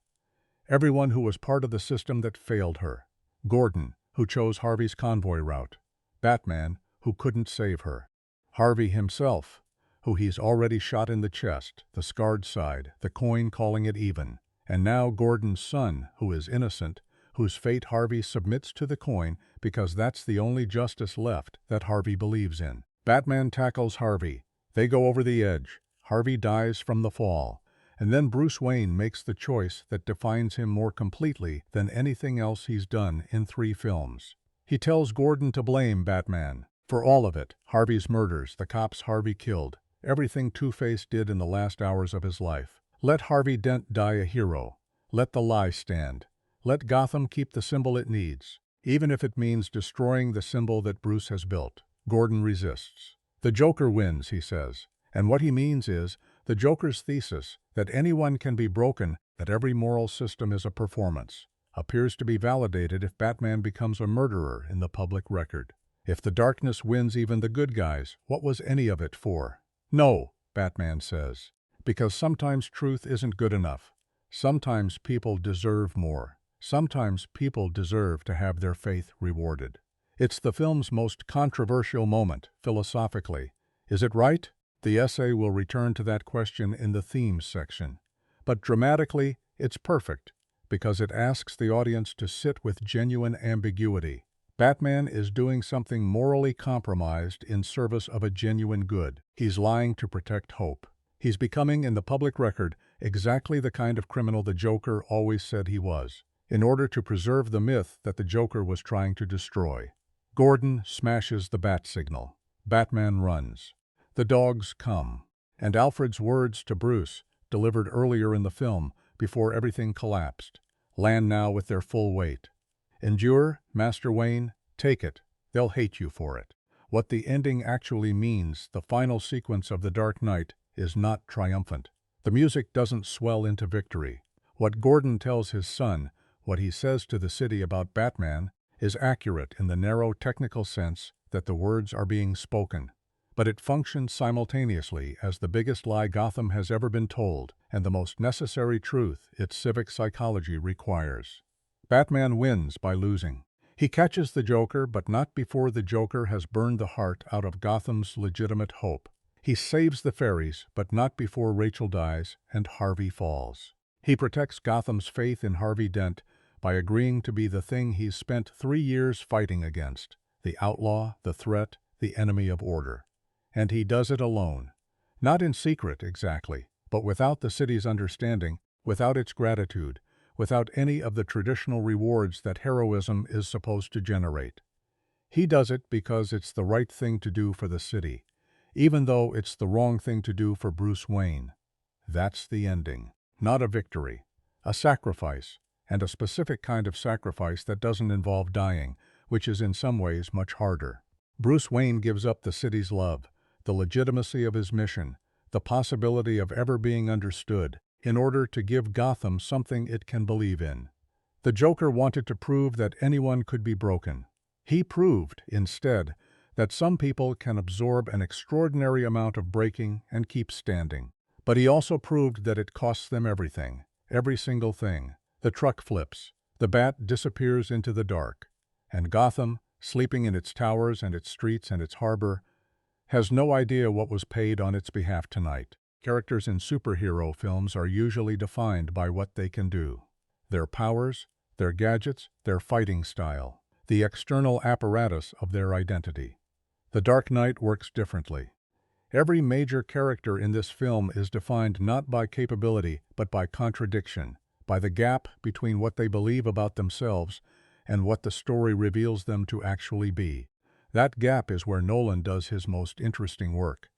Everyone who was part of the system that failed her. Gordon, who chose Harvey's convoy route. Batman, who couldn't save her. Harvey himself, who he's already shot in the chest, the scarred side, the coin calling it even. And now Gordon's son, who is innocent, whose fate Harvey submits to the coin because that's the only justice left that Harvey believes in. Batman tackles Harvey. They go over the edge. Harvey dies from the fall. And then Bruce Wayne makes the choice that defines him more completely than anything else he's done in 3 films. He tells Gordon to blame Batman for all of it. Harvey's murders, the cops Harvey killed, everything Two-Face did in the last hours of his life. Let Harvey Dent die a hero. Let the lie stand. Let Gotham keep the symbol it needs, even if it means destroying the symbol that Bruce has built. Gordon resists. The Joker wins, he says. And what he means is, the Joker's thesis that anyone can be broken, that every moral system is a performance, appears to be validated if Batman becomes a murderer in the public record. If the darkness wins even the good guys, what was any of it for? No, Batman says, because sometimes truth isn't good enough. Sometimes people deserve more. Sometimes people deserve to have their faith rewarded. It's the film's most controversial moment, philosophically. Is it right? The essay will return to that question in the themes section. But dramatically, it's perfect, because it asks the audience to sit with genuine ambiguity. Batman is doing something morally compromised in service of a genuine good. He's lying to protect hope. He's becoming, in the public record, exactly the kind of criminal the Joker always said he was, in order to preserve the myth that the Joker was trying to destroy. Gordon smashes the bat signal. Batman runs. The dogs come. And Alfred's words to Bruce, delivered earlier in the film, before everything collapsed, land now with their full weight. Endure, Master Wayne, take it, they'll hate you for it. What the ending actually means, the final sequence of The Dark Knight, is not triumphant. The music doesn't swell into victory. What Gordon tells his son, what he says to the city about Batman, is accurate in the narrow technical sense that the words are being spoken. But it functions simultaneously as the biggest lie Gotham has ever been told and the most necessary truth its civic psychology requires. Batman wins by losing. He catches the Joker, but not before the Joker has burned the heart out of Gotham's legitimate hope. He saves the fairies, but not before Rachel dies and Harvey falls. He protects Gotham's faith in Harvey Dent by agreeing to be the thing he's spent 3 years fighting against, the outlaw, the threat, the enemy of order. And he does it alone. Not in secret, exactly, but without the city's understanding, without its gratitude, without any of the traditional rewards that heroism is supposed to generate. He does it because it's the right thing to do for the city, even though it's the wrong thing to do for Bruce Wayne. That's the ending. Not a victory. A sacrifice, and a specific kind of sacrifice that doesn't involve dying, which is in some ways much harder. Bruce Wayne gives up the city's love, the legitimacy of his mission, the possibility of ever being understood, in order to give Gotham something it can believe in. The Joker wanted to prove that anyone could be broken. He proved, instead, that some people can absorb an extraordinary amount of breaking and keep standing. But he also proved that it costs them everything, every single thing. The truck flips, the bat disappears into the dark, and Gotham, sleeping in its towers and its streets and its harbor, has no idea what was paid on its behalf tonight. Characters in superhero films are usually defined by what they can do. Their powers, their gadgets, their fighting style, the external apparatus of their identity. The Dark Knight works differently. Every major character in this film is defined not by capability, but by contradiction, by the gap between what they believe about themselves and what the story reveals them to actually be. That gap is where Nolan does his most interesting work,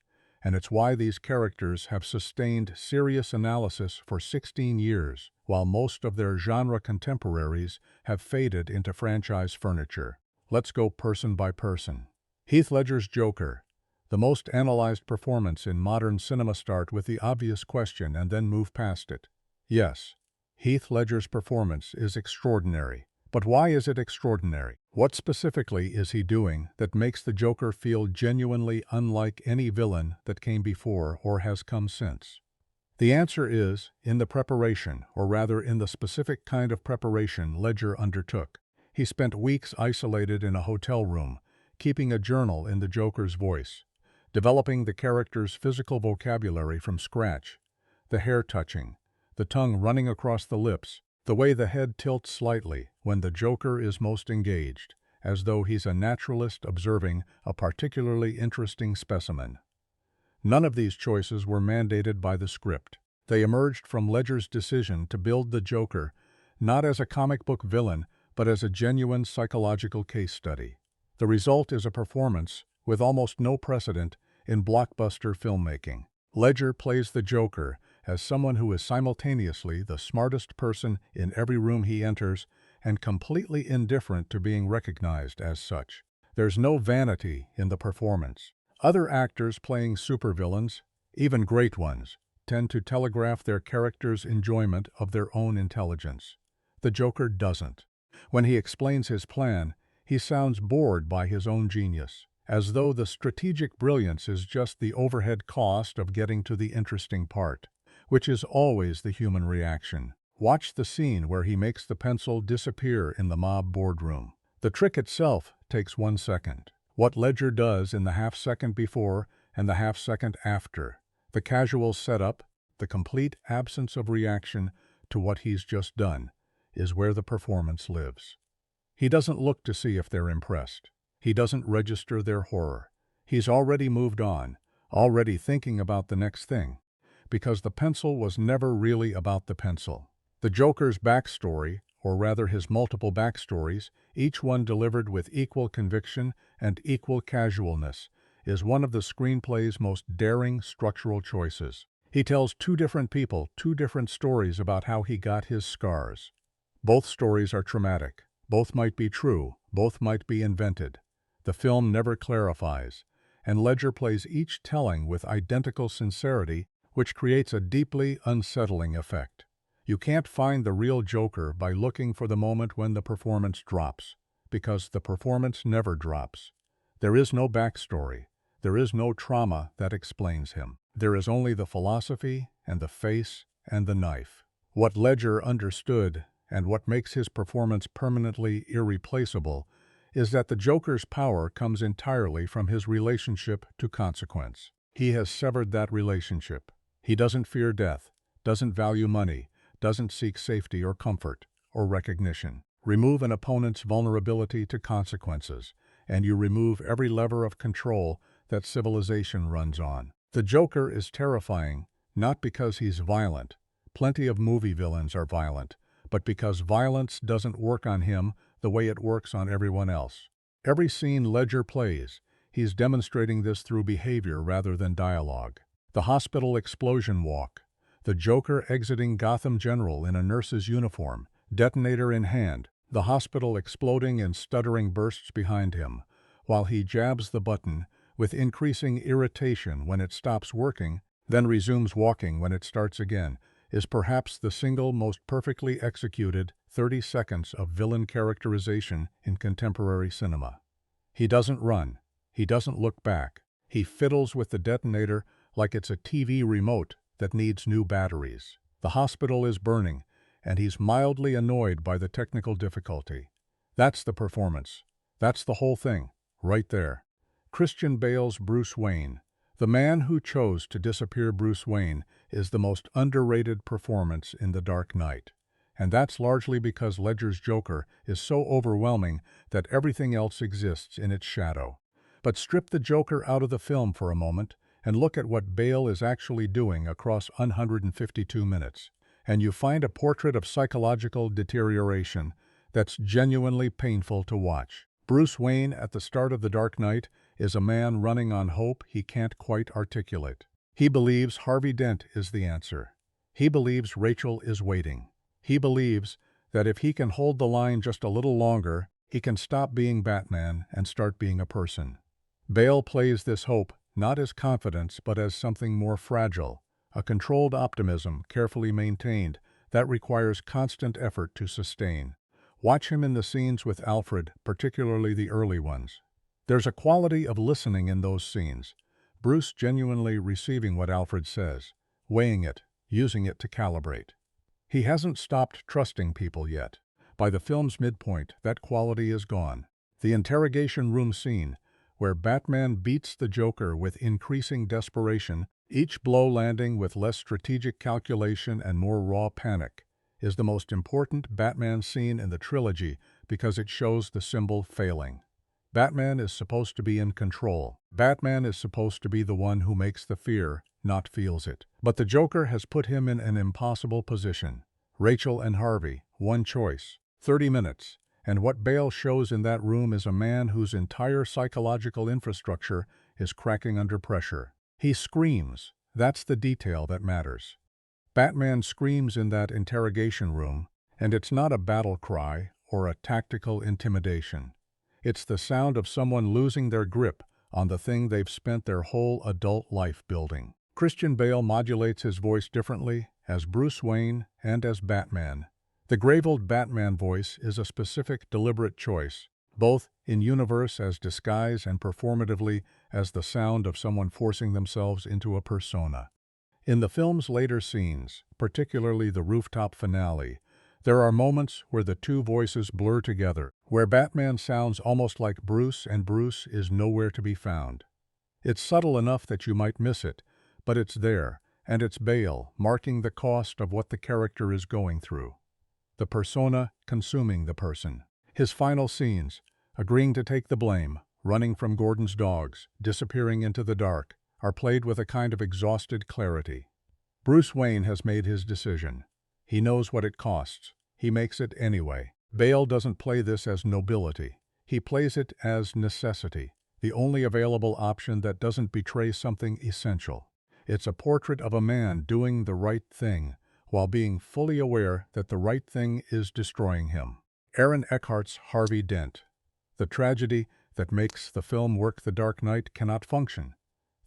and it's why these characters have sustained serious analysis for 16 years, while most of their genre contemporaries have faded into franchise furniture. Let's go person by person. Heath Ledger's Joker, the most analyzed performance in modern cinema. Start with the obvious question and then move past it. Yes, Heath Ledger's performance is extraordinary. But why is it extraordinary? What specifically is he doing that makes the Joker feel genuinely unlike any villain that came before or has come since? The answer is in the preparation, or rather in the specific kind of preparation Ledger undertook. He spent weeks isolated in a hotel room, keeping a journal in the Joker's voice, developing the character's physical vocabulary from scratch, the hair touching, the tongue running across the lips, the way the head tilts slightly when the Joker is most engaged, as though he's a naturalist observing a particularly interesting specimen. None of these choices were mandated by the script. They emerged from Ledger's decision to build the Joker not as a comic book villain, but as a genuine psychological case study. The result is a performance with almost no precedent in blockbuster filmmaking. Ledger plays the Joker as someone who is simultaneously the smartest person in every room he enters and completely indifferent to being recognized as such. There's no vanity in the performance. Other actors playing supervillains, even great ones, tend to telegraph their characters' enjoyment of their own intelligence. The Joker doesn't. When he explains his plan, he sounds bored by his own genius, as though the strategic brilliance is just the overhead cost of getting to the interesting part, which is always the human reaction. Watch the scene where he makes the pencil disappear in the mob boardroom. The trick itself takes 1 second. What Ledger does in the half-second before and the half-second after, the casual setup, the complete absence of reaction to what he's just done, is where the performance lives. He doesn't look to see if they're impressed. He doesn't register their horror. He's already moved on, already thinking about the next thing, because the pencil was never really about the pencil. The Joker's backstory, or rather his multiple backstories, each one delivered with equal conviction and equal casualness, is one of the screenplay's most daring structural choices. He tells two different people two different stories about how he got his scars. Both stories are traumatic. Both might be true. Both might be invented. The film never clarifies, and Ledger plays each telling with identical sincerity, which creates a deeply unsettling effect. You can't find the real Joker by looking for the moment when the performance drops, because the performance never drops. There is no backstory. There is no trauma that explains him. There is only the philosophy and the face and the knife. What Ledger understood, and what makes his performance permanently irreplaceable, is that the Joker's power comes entirely from his relationship to consequence. He has severed that relationship. He doesn't fear death, doesn't value money, doesn't seek safety or comfort or recognition. Remove an opponent's vulnerability to consequences, and you remove every lever of control that civilization runs on. The Joker is terrifying, not because he's violent. Plenty of movie villains are violent, but because violence doesn't work on him the way it works on everyone else. Every scene Ledger plays, he's demonstrating this through behavior rather than dialogue. The hospital explosion walk, the Joker exiting Gotham General in a nurse's uniform, detonator in hand, the hospital exploding in stuttering bursts behind him, while he jabs the button with increasing irritation when it stops working, then resumes walking when it starts again, is perhaps the single most perfectly executed 30 seconds of villain characterization in contemporary cinema. He doesn't run. He doesn't look back. He fiddles with the detonator like it's a TV remote that needs new batteries. The hospital is burning, and he's mildly annoyed by the technical difficulty. That's the performance. That's the whole thing, right there. Christian Bale's Bruce Wayne. The man who chose to disappear Bruce Wayne is the most underrated performance in The Dark Knight. And that's largely because Ledger's Joker is so overwhelming that everything else exists in its shadow. But strip the Joker out of the film for a moment and look at what Bale is actually doing across 152 minutes, and you find a portrait of psychological deterioration that's genuinely painful to watch. Bruce Wayne at the start of The Dark Knight is a man running on hope he can't quite articulate. He believes Harvey Dent is the answer. He believes Rachel is waiting. He believes that if he can hold the line just a little longer, he can stop being Batman and start being a person. Bale plays this hope not as confidence but as something more fragile, a controlled optimism carefully maintained that requires constant effort to sustain. Watch him in the scenes with Alfred, particularly the early ones. There's a quality of listening in those scenes, Bruce genuinely receiving what Alfred says, weighing it, using it to calibrate. He hasn't stopped trusting people yet. By the film's midpoint, that quality is gone. The interrogation room scene, where Batman beats the Joker with increasing desperation, each blow landing with less strategic calculation and more raw panic, is the most important Batman scene in the trilogy because it shows the symbol failing. Batman is supposed to be in control. Batman is supposed to be the one who makes the fear, not feels it. But the Joker has put him in an impossible position. Rachel and Harvey, one choice, 30 minutes, and what Bale shows in that room is a man whose entire psychological infrastructure is cracking under pressure. He screams. That's the detail that matters. Batman screams in that interrogation room, and it's not a battle cry or a tactical intimidation. It's the sound of someone losing their grip on the thing they've spent their whole adult life building. Christian Bale modulates his voice differently as Bruce Wayne and as Batman. The graveled Batman voice is a specific, deliberate choice, both in universe as disguise and performatively as the sound of someone forcing themselves into a persona. In the film's later scenes, particularly the rooftop finale, there are moments where the two voices blur together, where Batman sounds almost like Bruce and Bruce is nowhere to be found. It's subtle enough that you might miss it, but it's there, and it's Bale, marking the cost of what the character is going through. The persona consuming the person. His final scenes, agreeing to take the blame, running from Gordon's dogs, disappearing into the dark, are played with a kind of exhausted clarity. Bruce Wayne has made his decision. He knows what it costs. He makes it anyway. Bale doesn't play this as nobility. He plays it as necessity. the only available option that doesn't betray something essential. It's a portrait of a man doing the right thing, while being fully aware that the right thing is destroying him. Aaron Eckhart's Harvey Dent. The tragedy that makes the film work. The Dark Knight cannot function,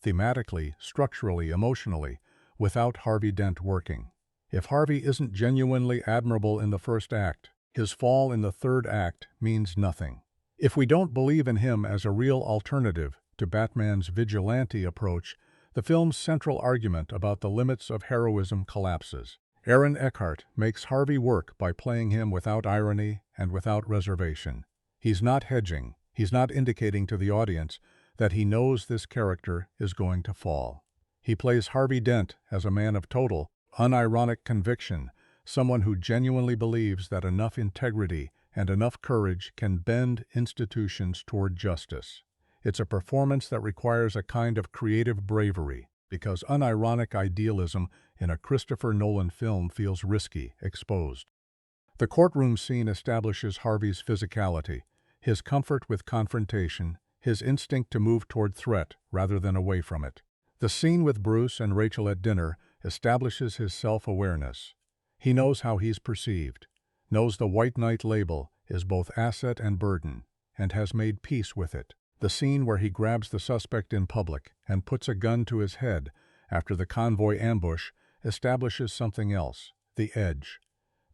thematically, structurally, emotionally, without Harvey Dent working. If Harvey isn't genuinely admirable in the first act, his fall in the third act means nothing. If we don't believe in him as a real alternative to Batman's vigilante approach, the film's central argument about the limits of heroism collapses. Aaron Eckhart makes Harvey work by playing him without irony and without reservation. He's not hedging, he's not indicating to the audience that he knows this character is going to fall. He plays Harvey Dent as a man of total, unironic conviction, someone who genuinely believes that enough integrity and enough courage can bend institutions toward justice. It's a performance that requires a kind of creative bravery, because unironic idealism in a Christopher Nolan film feels risky, exposed. The courtroom scene establishes Harvey's physicality, his comfort with confrontation, his instinct to move toward threat rather than away from it. The scene with Bruce and Rachel at dinner establishes his self-awareness. He knows how he's perceived, knows the White Knight label is both asset and burden, and has made peace with it. The scene where he grabs the suspect in public and puts a gun to his head after the convoy ambush establishes something else, the edge.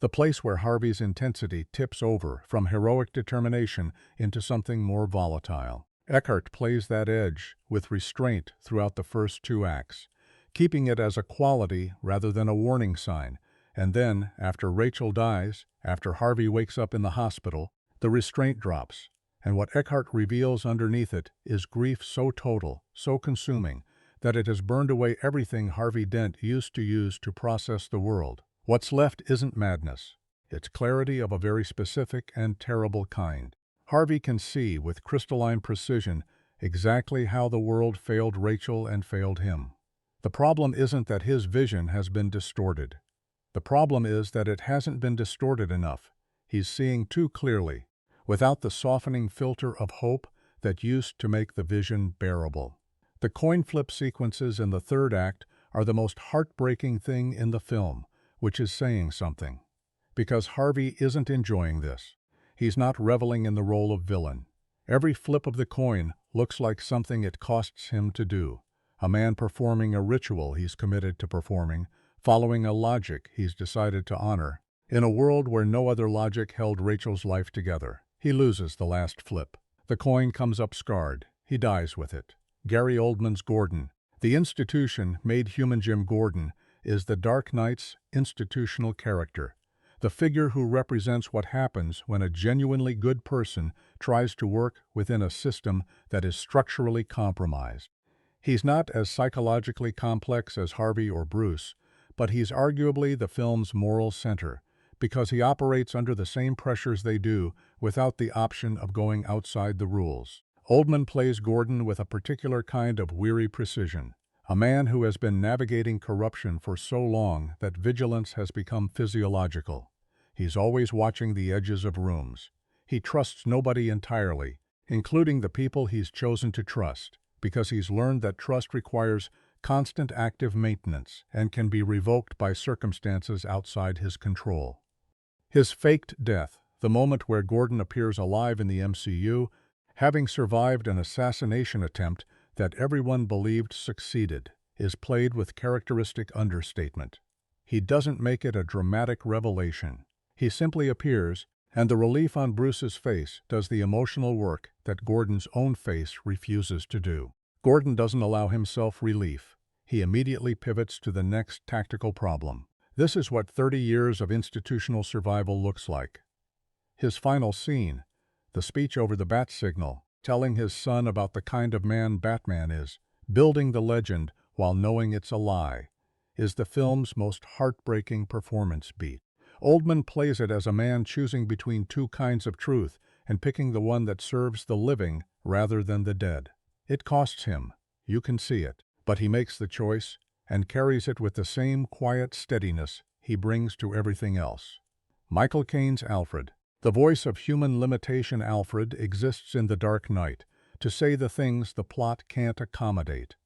The place where Harvey's intensity tips over from heroic determination into something more volatile. Eckhart plays that edge with restraint throughout the first two acts, keeping it as a quality rather than a warning sign. And then, after Rachel dies, after Harvey wakes up in the hospital, the restraint drops, and what Eckhart reveals underneath it is grief so total, so consuming, that it has burned away everything Harvey Dent used to use to process the world. What's left isn't madness. It's clarity of a very specific and terrible kind. Harvey can see with crystalline precision exactly how the world failed Rachel and failed him. The problem isn't that his vision has been distorted. The problem is that it hasn't been distorted enough. He's seeing too clearly, without the softening filter of hope that used to make the vision bearable. The coin flip sequences in the third act are the most heartbreaking thing in the film, which is saying something. Because Harvey isn't enjoying this. He's not reveling in the role of villain. Every flip of the coin looks like something it costs him to do. A man performing a ritual he's committed to performing, following a logic he's decided to honor. In a world where no other logic held Rachel's life together, he loses the last flip. The coin comes up scarred. He dies with it. Gary Oldman's Gordon, the institution made human Jim Gordon, is the Dark Knight's institutional character, the figure who represents what happens when a genuinely good person tries to work within a system that is structurally compromised. He's not as psychologically complex as Harvey or Bruce, but he's arguably the film's moral center, because he operates under the same pressures they do without the option of going outside the rules. Oldman plays Gordon with a particular kind of weary precision, a man who has been navigating corruption for so long that vigilance has become physiological. He's always watching the edges of rooms. He trusts nobody entirely, including the people he's chosen to trust, because he's learned that trust requires constant active maintenance and can be revoked by circumstances outside his control. His faked death, the moment where Gordon appears alive in the MCU, having survived an assassination attempt that everyone believed succeeded, is played with characteristic understatement. He doesn't make it a dramatic revelation. He simply appears, and the relief on Bruce's face does the emotional work that Gordon's own face refuses to do. Gordon doesn't allow himself relief. He immediately pivots to the next tactical problem. This is what 30 years of institutional survival looks like. His final scene, the speech over the bat signal, telling his son about the kind of man Batman is, building the legend while knowing it's a lie, is the film's most heartbreaking performance beat. Oldman plays it as a man choosing between two kinds of truth and picking the one that serves the living rather than the dead. It costs him, you can see it, but he makes the choice and carries it with the same quiet steadiness he brings to everything else. Michael Caine's Alfred. The voice of human limitation Alfred exists in The Dark Knight, to say the things the plot can't accommodate,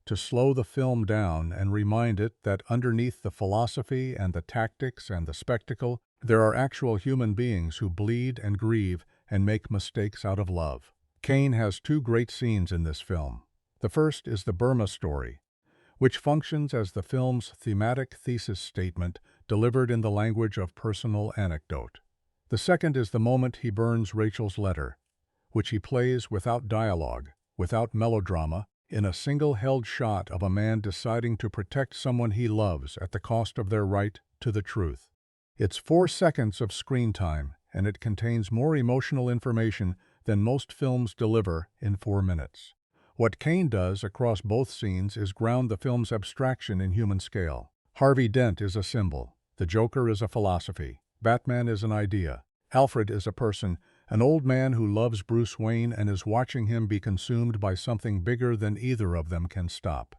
to slow the film down and remind it that underneath the philosophy and the tactics and the spectacle, there are actual human beings who bleed and grieve and make mistakes out of love. Kane has two great scenes in this film. The first is the Burma story, which functions as the film's thematic thesis statement delivered in the language of personal anecdote. The second is the moment he burns Rachel's letter, which he plays without dialogue, without melodrama, in a single held shot of a man deciding to protect someone he loves at the cost of their right to the truth. It's 4 seconds of screen time, and it contains more emotional information than most films deliver in 4 minutes. What Kane does across both scenes is ground the film's abstraction in human scale. Harvey Dent is a symbol. The Joker is a philosophy. Batman is an idea. Alfred is a person, an old man who loves Bruce Wayne and is watching him be consumed by something bigger than either of them can stop.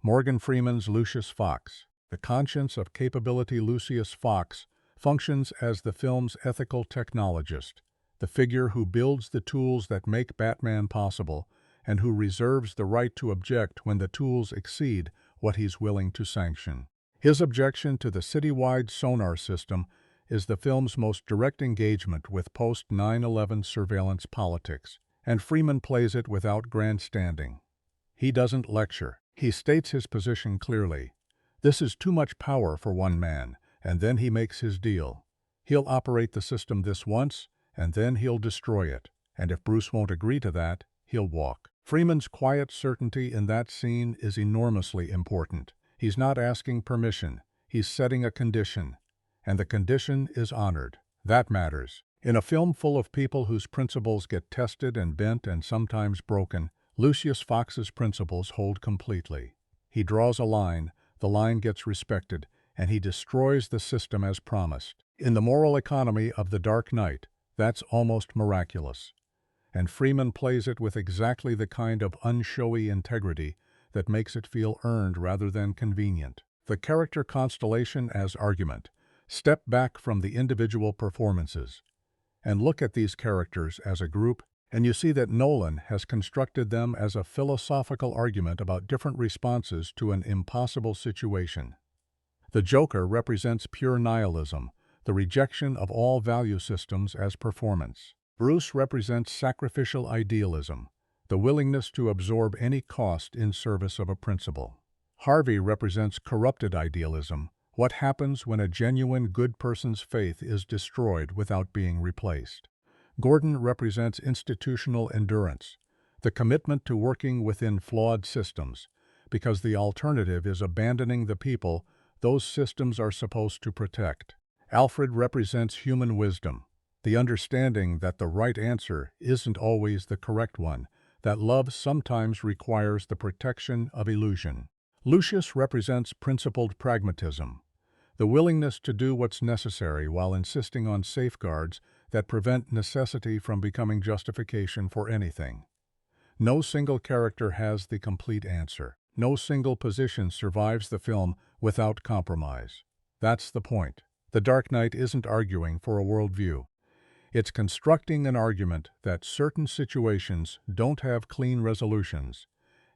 Morgan Freeman's Lucius Fox, the conscience of capability Lucius Fox, functions as the film's ethical technologist, the figure who builds the tools that make Batman possible and who reserves the right to object when the tools exceed what he's willing to sanction. His objection to the citywide sonar system is the film's most direct engagement with post-9/11 surveillance politics, and Freeman plays it without grandstanding. He doesn't lecture. He states his position clearly. This is too much power for one man, and then he makes his deal. He'll operate the system this once, and then he'll destroy it, and if Bruce won't agree to that, he'll walk. Freeman's quiet certainty in that scene is enormously important. He's not asking permission, he's setting a condition, and the condition is honored. That matters. In a film full of people whose principles get tested and bent and sometimes broken, Lucius Fox's principles hold completely. He draws a line, the line gets respected, and he destroys the system as promised. In the moral economy of The Dark Knight, that's almost miraculous. And Freeman plays it with exactly the kind of unshowy integrity that makes it feel earned rather than convenient. The character constellation as argument. Step back from the individual performances and look at these characters as a group, and you see that Nolan has constructed them as a philosophical argument about different responses to an impossible situation. The Joker represents pure nihilism, the rejection of all value systems as performance. Bruce represents sacrificial idealism, the willingness to absorb any cost in service of a principle. Harvey represents corrupted idealism, what happens when a genuine good person's faith is destroyed without being replaced. Gordon represents institutional endurance, the commitment to working within flawed systems, because the alternative is abandoning the people those systems are supposed to protect. Alfred represents human wisdom, the understanding that the right answer isn't always the correct one, that love sometimes requires the protection of illusion. Lucius represents principled pragmatism, the willingness to do what's necessary while insisting on safeguards that prevent necessity from becoming justification for anything. No single character has the complete answer. No single position survives the film without compromise. That's the point. The Dark Knight isn't arguing for a worldview. It's constructing an argument that certain situations don't have clean resolutions,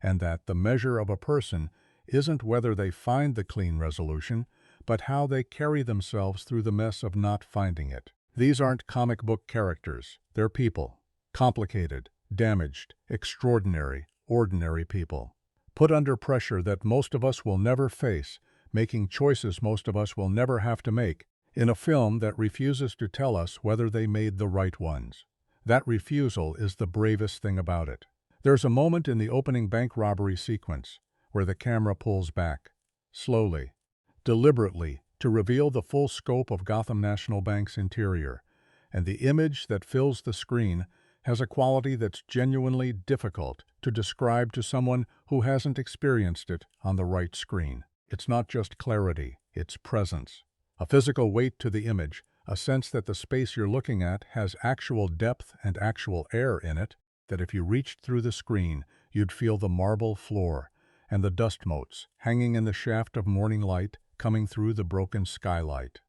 and that the measure of a person isn't whether they find the clean resolution, but how they carry themselves through the mess of not finding it. These aren't comic book characters. They're people. Complicated, damaged, extraordinary, ordinary people. Put under pressure that most of us will never face, making choices most of us will never have to make, in a film that refuses to tell us whether they made the right ones. That refusal is the bravest thing about it. There's a moment in the opening bank robbery sequence where the camera pulls back, slowly, deliberately, to reveal the full scope of Gotham National Bank's interior, and the image that fills the screen has a quality that's genuinely difficult to describe to someone who hasn't experienced it on the right screen. It's not just clarity, it's presence. A physical weight to the image, a sense that the space you're looking at has actual depth and actual air in it, that if you reached through the screen, you'd feel the marble floor and the dust motes hanging in the shaft of morning light coming through the broken skylight.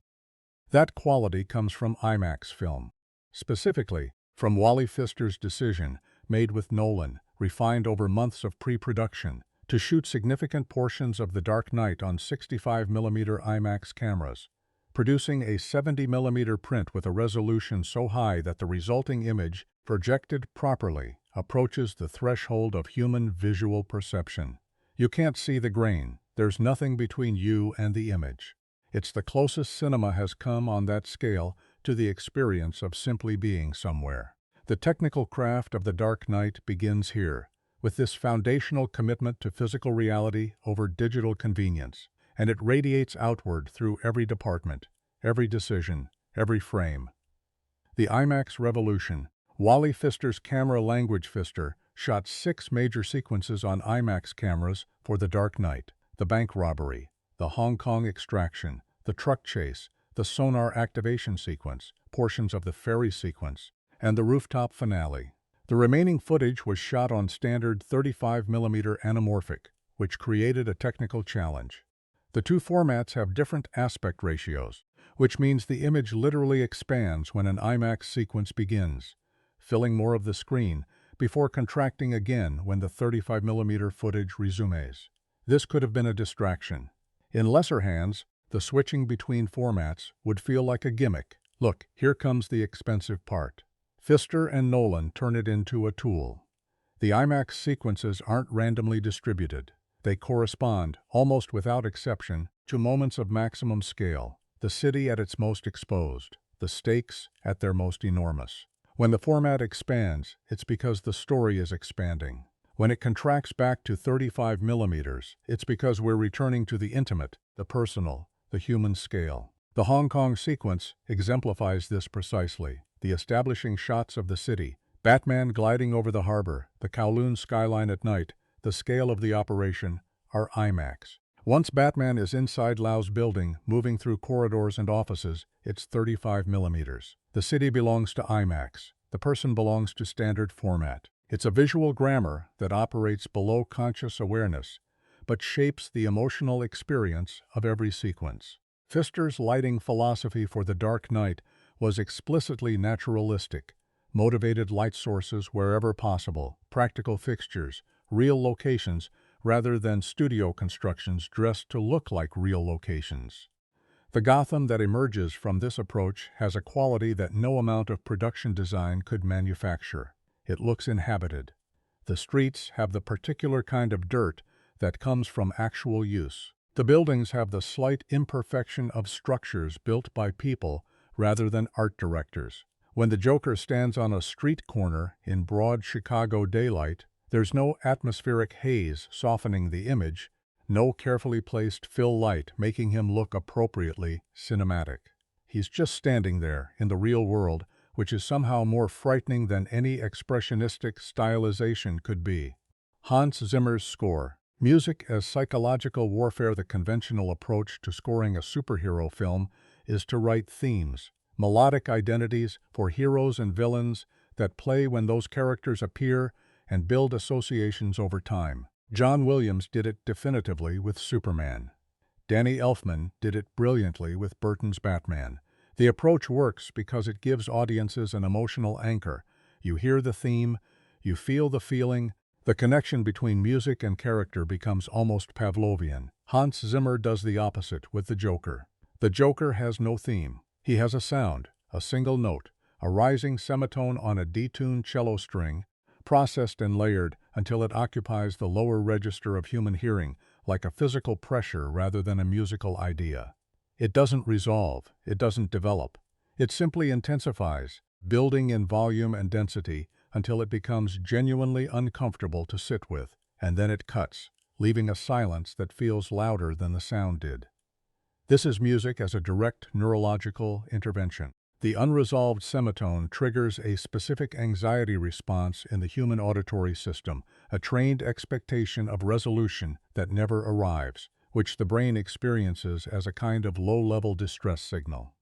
That quality comes from IMAX film, specifically from Wally Pfister's decision made with Nolan, refined over months of pre-production, to shoot significant portions of The Dark Knight on 65mm IMAX cameras, producing a 70mm print with a resolution so high that the resulting image, projected properly, approaches the threshold of human visual perception. You can't see the grain. There's nothing between you and the image. It's the closest cinema has come on that scale to the experience of simply being somewhere. The technical craft of The Dark Knight begins here, with this foundational commitment to physical reality over digital convenience, and it radiates outward through every department, every decision, every frame. The IMAX revolution. Wally Pfister's camera language. Pfister shot 6 major sequences on IMAX cameras for The Dark Knight: the bank robbery, the Hong Kong extraction, the truck chase, the sonar activation sequence, portions of the ferry sequence, and the rooftop finale. The remaining footage was shot on standard 35mm anamorphic, which created a technical challenge. The two formats have different aspect ratios, which means the image literally expands when an IMAX sequence begins, filling more of the screen before contracting again when the 35mm footage resumes. This could have been a distraction. In lesser hands, the switching between formats would feel like a gimmick. Look, here comes the expensive part. Pfister and Nolan turn it into a tool. The IMAX sequences aren't randomly distributed. They correspond, almost without exception, to moments of maximum scale, the city at its most exposed, the stakes at their most enormous. When the format expands, it's because the story is expanding. When it contracts back to 35mm, it's because we're returning to the intimate, the personal, the human scale. The Hong Kong sequence exemplifies this precisely. The establishing shots of the city, Batman gliding over the harbor, the Kowloon skyline at night, the scale of the operation, are IMAX. Once Batman is inside Lau's building, moving through corridors and offices, it's 35mm. The city belongs to IMAX. The person belongs to standard format. It's a visual grammar that operates below conscious awareness, but shapes the emotional experience of every sequence. Pfister's lighting philosophy for The Dark Knight was explicitly naturalistic: motivated light sources wherever possible, practical fixtures, real locations, rather than studio constructions dressed to look like real locations. The Gotham that emerges from this approach has a quality that no amount of production design could manufacture. It looks inhabited. The streets have the particular kind of dirt that comes from actual use. The buildings have the slight imperfection of structures built by people rather than art directors. When the Joker stands on a street corner in broad Chicago daylight, there's no atmospheric haze softening the image, no carefully placed fill light making him look appropriately cinematic. He's just standing there in the real world, which is somehow more frightening than any expressionistic stylization could be. Hans Zimmer's score. Music as psychological warfare. The conventional approach to scoring a superhero film is to write themes, melodic identities for heroes and villains that play when those characters appear and build associations over time. John Williams did it definitively with Superman. Danny Elfman did it brilliantly with Burton's Batman. The approach works because it gives audiences an emotional anchor. You hear the theme, you feel the feeling. The connection between music and character becomes almost Pavlovian. Hans Zimmer does the opposite with the Joker. The Joker has no theme. He has a sound, a single note, a rising semitone on a detuned cello string, processed and layered until it occupies the lower register of human hearing, like a physical pressure rather than a musical idea. It doesn't resolve, it doesn't develop. It simply intensifies, building in volume and density until it becomes genuinely uncomfortable to sit with, and then it cuts, leaving a silence that feels louder than the sound did. This is music as a direct neurological intervention. The unresolved semitone triggers a specific anxiety response in the human auditory system, a trained expectation of resolution that never arrives, which the brain experiences as a kind of low-level distress signal.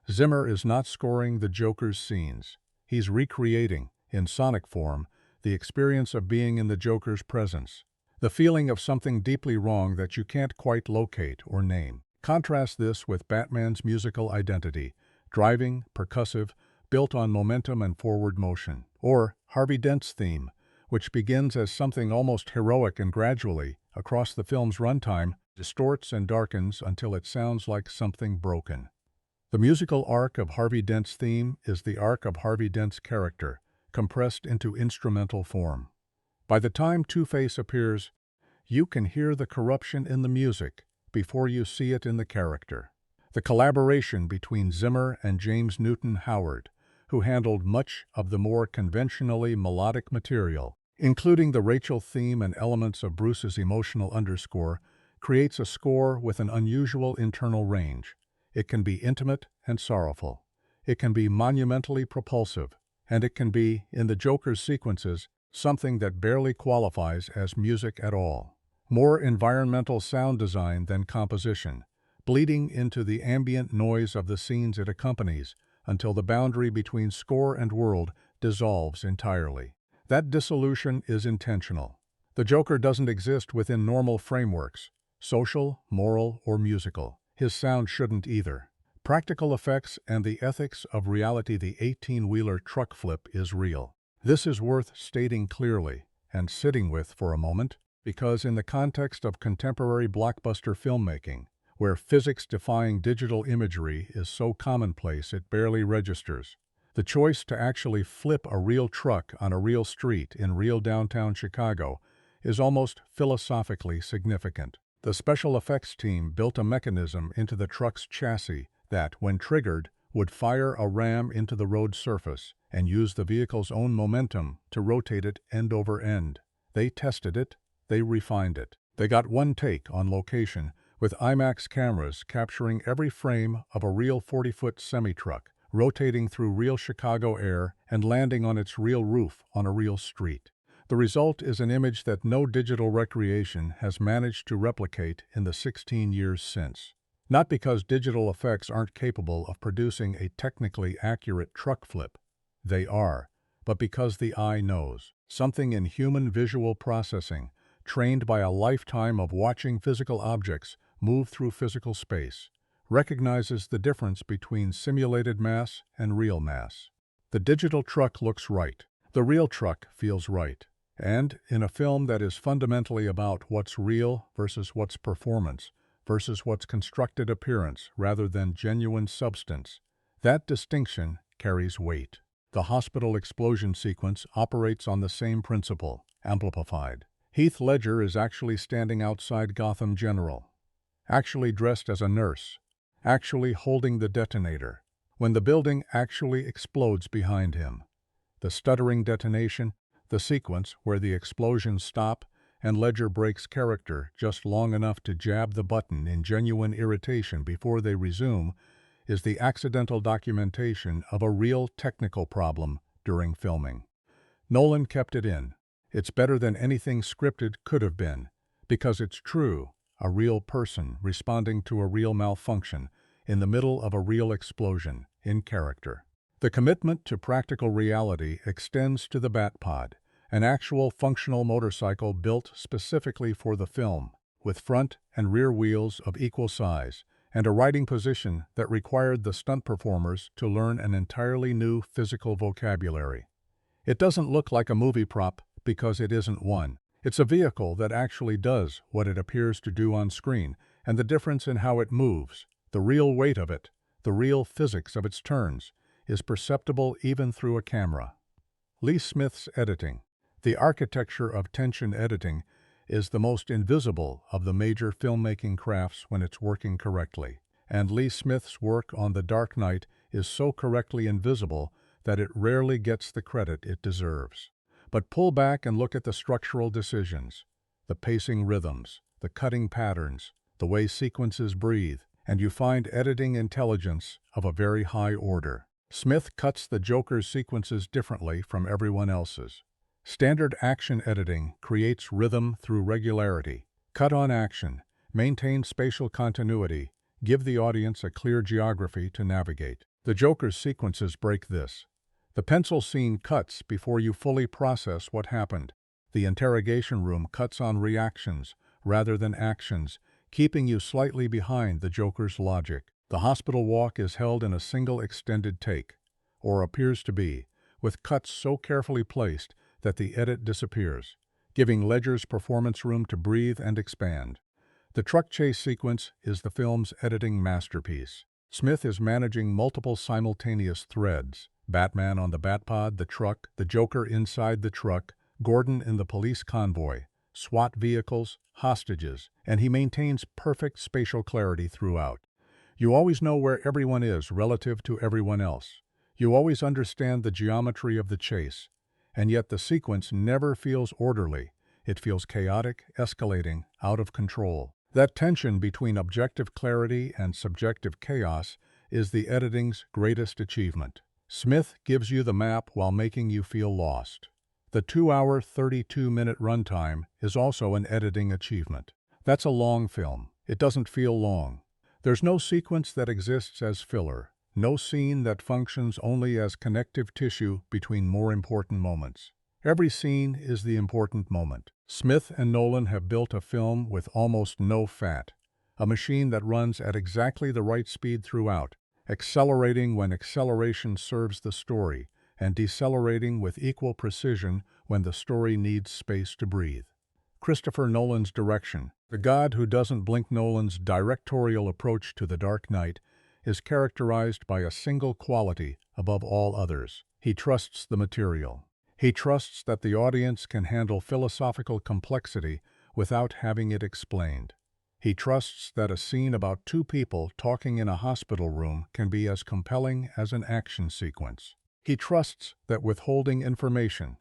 Zimmer is not scoring the Joker's scenes. He's recreating, in sonic form, the experience of being in the Joker's presence, the feeling of something deeply wrong that you can't quite locate or name. Contrast this with Batman's musical identity, driving, percussive, built on momentum and forward motion. Or Harvey Dent's theme, which begins as something almost heroic and gradually, across the film's runtime, distorts and darkens until it sounds like something broken. The musical arc of Harvey Dent's theme is the arc of Harvey Dent's character, compressed into instrumental form. By the time Two-Face appears, you can hear the corruption in the music before you see it in the character. The collaboration between Zimmer and James Newton Howard, who handled much of the more conventionally melodic material, including the Rachel theme and elements of Bruce's emotional underscore, creates a score with an unusual internal range. It can be intimate and sorrowful. It can be monumentally propulsive, and it can be, in the Joker's sequences, something that barely qualifies as music at all. More environmental sound design than composition, bleeding into the ambient noise of the scenes it accompanies until the boundary between score and world dissolves entirely. That dissolution is intentional. The Joker doesn't exist within normal frameworks, social, moral, or musical. His sound shouldn't either. Practical effects and the ethics of reality. The 18-wheeler truck flip is real. This is worth stating clearly and sitting with for a moment, because in the context of contemporary blockbuster filmmaking, where physics-defying digital imagery is so commonplace it barely registers, the choice to actually flip a real truck on a real street in real downtown Chicago is almost philosophically significant. The special effects team built a mechanism into the truck's chassis that, when triggered, would fire a ram into the road surface and use the vehicle's own momentum to rotate it end over end. They tested it, they refined it. They got one take on location, with IMAX cameras capturing every frame of a real 40-foot semi-truck, rotating through real Chicago air and landing on its real roof on a real street. The result is an image that no digital recreation has managed to replicate in the 16 years since. Not because digital effects aren't capable of producing a technically accurate truck flip. They are, but because the eye knows. Something in human visual processing, trained by a lifetime of watching physical objects move through physical space, recognizes the difference between simulated mass and real mass. The digital truck looks right. The real truck feels right. And, in a film that is fundamentally about what's real versus what's performance, versus what's constructed appearance rather than genuine substance, that distinction carries weight. The hospital explosion sequence operates on the same principle, amplified. Heath Ledger is actually standing outside Gotham General, actually dressed as a nurse, actually holding the detonator, when the building actually explodes behind him. The stuttering detonation, the sequence where the explosions stop and Ledger breaks character just long enough to jab the button in genuine irritation before they resume, is the accidental documentation of a real technical problem during filming. Nolan kept it in. It's better than anything scripted could have been, because it's true, a real person responding to a real malfunction in the middle of a real explosion, in character. The commitment to practical reality extends to the Batpod, an actual functional motorcycle built specifically for the film, with front and rear wheels of equal size, and a riding position that required the stunt performers to learn an entirely new physical vocabulary. It doesn't look like a movie prop because it isn't one. It's a vehicle that actually does what it appears to do on screen, and the difference in how it moves, the real weight of it, the real physics of its turns, is perceptible even through a camera. Lee Smith's editing, the architecture of tension editing, is the most invisible of the major filmmaking crafts when it's working correctly. And Lee Smith's work on The Dark Knight is so correctly invisible that it rarely gets the credit it deserves. But pull back and look at the structural decisions, the pacing rhythms, the cutting patterns, the way sequences breathe, and you find editing intelligence of a very high order. Smith cuts the Joker's sequences differently from everyone else's. Standard action editing creates rhythm through regularity. Cut on action, maintain spatial continuity, give the audience a clear geography to navigate. The Joker's sequences break this. The pencil scene cuts before you fully process what happened. The interrogation room cuts on reactions rather than actions, keeping you slightly behind the Joker's logic. The hospital walk is held in a single extended take, or appears to be, with cuts so carefully placed that the edit disappears, giving Ledger's performance room to breathe and expand. The truck chase sequence is the film's editing masterpiece. Smith is managing multiple simultaneous threads: Batman on the Batpod, the truck, the Joker inside the truck, Gordon in the police convoy, SWAT vehicles, hostages, and he maintains perfect spatial clarity throughout. You always know where everyone is relative to everyone else. You always understand the geometry of the chase, and yet the sequence never feels orderly. It feels chaotic, escalating, out of control. That tension between objective clarity and subjective chaos is the editing's greatest achievement. Smith gives you the map while making you feel lost. The 2-hour, 32-minute runtime is also an editing achievement. That's a long film. It doesn't feel long. There's no sequence that exists as filler, no scene that functions only as connective tissue between more important moments. Every scene is the important moment. Smith and Nolan have built a film with almost no fat, a machine that runs at exactly the right speed throughout, accelerating when acceleration serves the story, and decelerating with equal precision when the story needs space to breathe. Christopher Nolan's direction, the God who doesn't blink. Nolan's directorial approach to The Dark Knight is characterized by a single quality above all others. He trusts the material. He trusts that the audience can handle philosophical complexity without having it explained. He trusts that a scene about two people talking in a hospital room can be as compelling as an action sequence. He trusts that withholding information,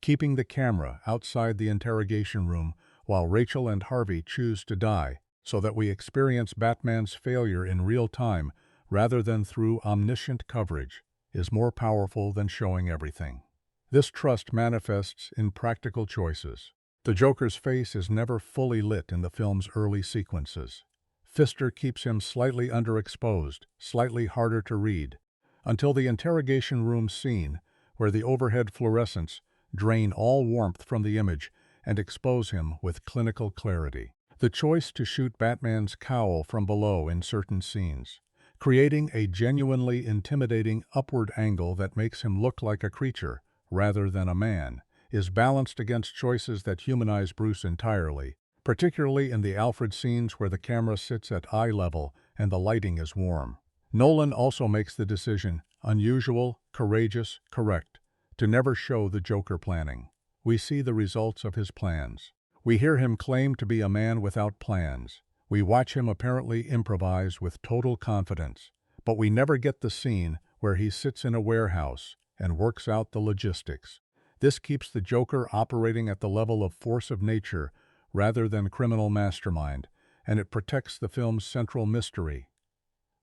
keeping the camera outside the interrogation room while Rachel and Harvey choose to die, so that we experience Batman's failure in real time rather than through omniscient coverage, is more powerful than showing everything. This trust manifests in practical choices. The Joker's face is never fully lit in the film's early sequences. Pfister keeps him slightly underexposed, slightly harder to read, until the interrogation room scene, where the overhead fluorescents drain all warmth from the image and expose him with clinical clarity. The choice to shoot Batman's cowl from below in certain scenes, creating a genuinely intimidating upward angle that makes him look like a creature rather than a man, is balanced against choices that humanize Bruce entirely, particularly in the Alfred scenes where the camera sits at eye level and the lighting is warm. Nolan also makes the decision, unusual, courageous, correct, to never show the Joker planning. We see the results of his plans. We hear him claim to be a man without plans. We watch him apparently improvise with total confidence, but we never get the scene where he sits in a warehouse and works out the logistics. This keeps the Joker operating at the level of force of nature rather than criminal mastermind, and it protects the film's central mystery.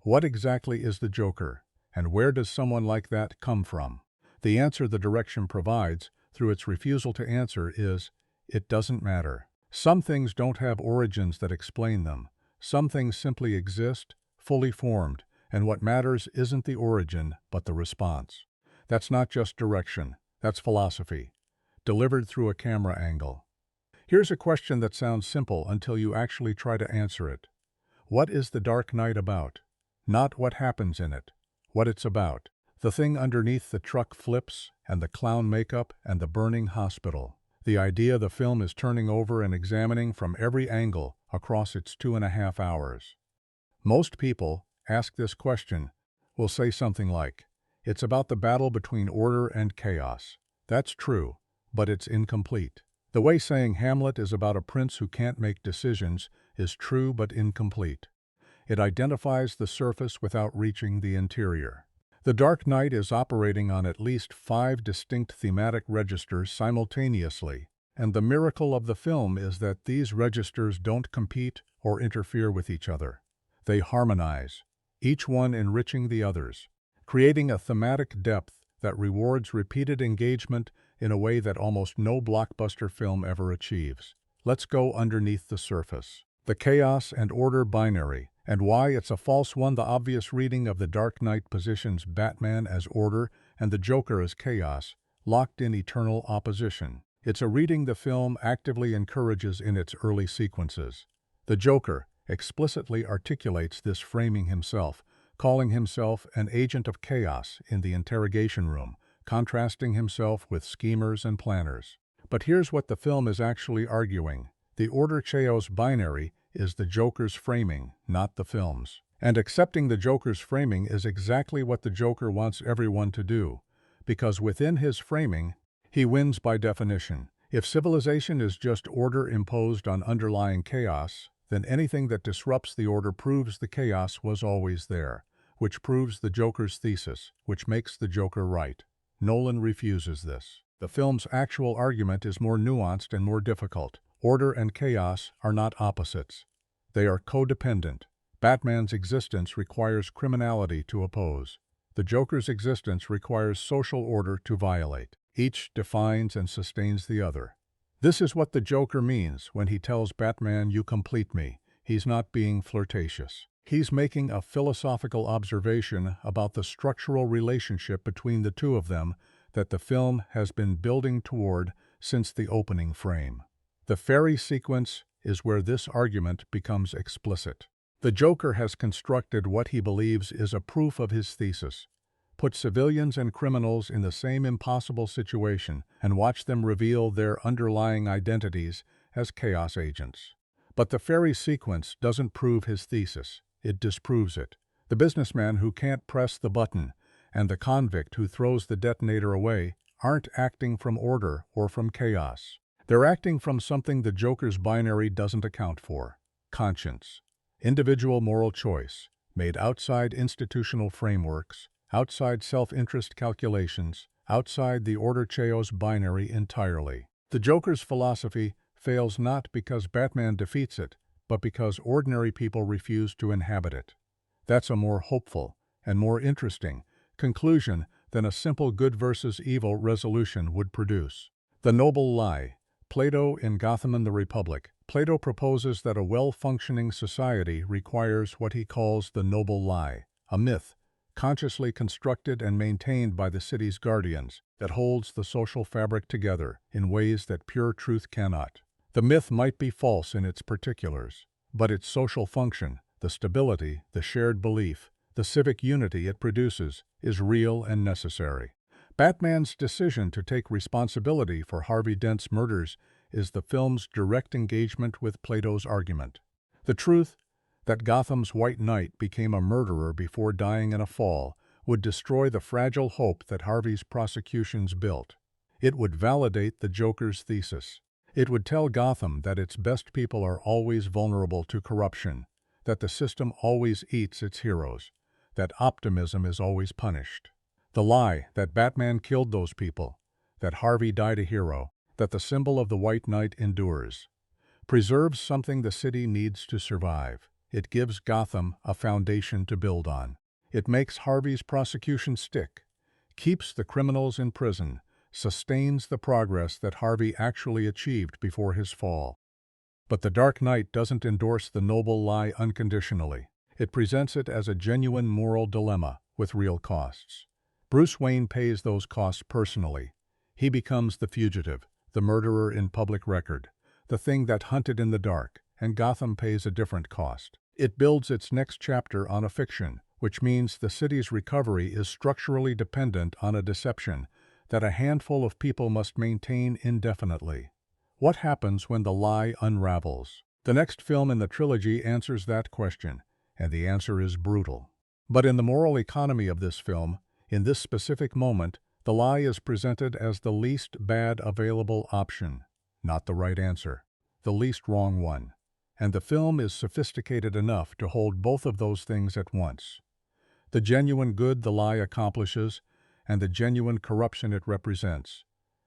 What exactly is the Joker, and where does someone like that come from? The answer the direction provides, through its refusal to answer, is, it doesn't matter. Some things don't have origins that explain them. Some things simply exist, fully formed, and what matters isn't the origin, but the response. That's not just direction. That's philosophy, delivered through a camera angle. Here's a question that sounds simple until you actually try to answer it. What is The Dark Knight about? Not what happens in it, what it's about. The thing underneath the truck flips, and the clown makeup, and the burning hospital. The idea the film is turning over and examining from every angle across its 2.5 hours. Most people ask this question will say something like, it's about the battle between order and chaos. That's true, but it's incomplete. The way saying Hamlet is about a prince who can't make decisions is true but incomplete. It identifies the surface without reaching the interior. The Dark Knight is operating on at least 5 distinct thematic registers simultaneously, and the miracle of the film is that these registers don't compete or interfere with each other. They harmonize, each one enriching the others, creating a thematic depth that rewards repeated engagement in a way that almost no blockbuster film ever achieves. Let's go underneath the surface. The chaos and order binary, and why it's a false one. The obvious reading of The Dark Knight positions Batman as order and the Joker as chaos, locked in eternal opposition. It's a reading the film actively encourages in its early sequences. The Joker explicitly articulates this framing himself, calling himself an agent of chaos in the interrogation room, contrasting himself with schemers and planners. But here's what the film is actually arguing. The order chaos binary is the Joker's framing, not the film's. And accepting the Joker's framing is exactly what the Joker wants everyone to do, because within his framing, he wins by definition. If civilization is just order imposed on underlying chaos, then anything that disrupts the order proves the chaos was always there, which proves the Joker's thesis, which makes the Joker right. Nolan refuses this. The film's actual argument is more nuanced and more difficult. Order and chaos are not opposites. They are codependent. Batman's existence requires criminality to oppose. The Joker's existence requires social order to violate. Each defines and sustains the other. This is what the Joker means when he tells Batman, "You complete me." He's not being flirtatious. He's making a philosophical observation about the structural relationship between the two of them that the film has been building toward since the opening frame. The ferry sequence is where this argument becomes explicit. The Joker has constructed what he believes is a proof of his thesis. Put civilians and criminals in the same impossible situation and watch them reveal their underlying identities as chaos agents. But the ferry sequence doesn't prove his thesis. It disproves it. The businessman who can't press the button and the convict who throws the detonator away aren't acting from order or from chaos. They're acting from something the Joker's binary doesn't account for: conscience. Individual moral choice, made outside institutional frameworks, outside self-interest calculations, outside the order-chaos binary entirely. The Joker's philosophy fails not because Batman defeats it, but because ordinary people refuse to inhabit it. That's a more hopeful and more interesting conclusion than a simple good versus evil resolution would produce. The noble lie. Plato in Gotham and the Republic. Plato proposes that a well-functioning society requires what he calls the noble lie, a myth, consciously constructed and maintained by the city's guardians, that holds the social fabric together in ways that pure truth cannot. The myth might be false in its particulars, but its social function, the stability, the shared belief, the civic unity it produces, is real and necessary. Batman's decision to take responsibility for Harvey Dent's murders is the film's direct engagement with Plato's argument. The truth that Gotham's White Knight became a murderer before dying in a fall would destroy the fragile hope that Harvey's prosecutions built. It would validate the Joker's thesis. It would tell Gotham that its best people are always vulnerable to corruption, that the system always eats its heroes, that optimism is always punished. The lie that Batman killed those people, that Harvey died a hero, that the symbol of the White Knight endures, preserves something the city needs to survive. It gives Gotham a foundation to build on. It makes Harvey's prosecution stick, keeps the criminals in prison, sustains the progress that Harvey actually achieved before his fall. But the Dark Knight doesn't endorse the noble lie unconditionally. It presents it as a genuine moral dilemma with real costs. Bruce Wayne pays those costs personally. He becomes the fugitive, the murderer in public record, the thing that hunted in the dark, and Gotham pays a different cost. It builds its next chapter on a fiction, which means the city's recovery is structurally dependent on a deception that a handful of people must maintain indefinitely. What happens when the lie unravels? The next film in the trilogy answers that question, and the answer is brutal. But in the moral economy of this film, in this specific moment, the lie is presented as the least bad available option, not the right answer, the least wrong one. And the film is sophisticated enough to hold both of those things at once. The genuine good the lie accomplishes and the genuine corruption it represents,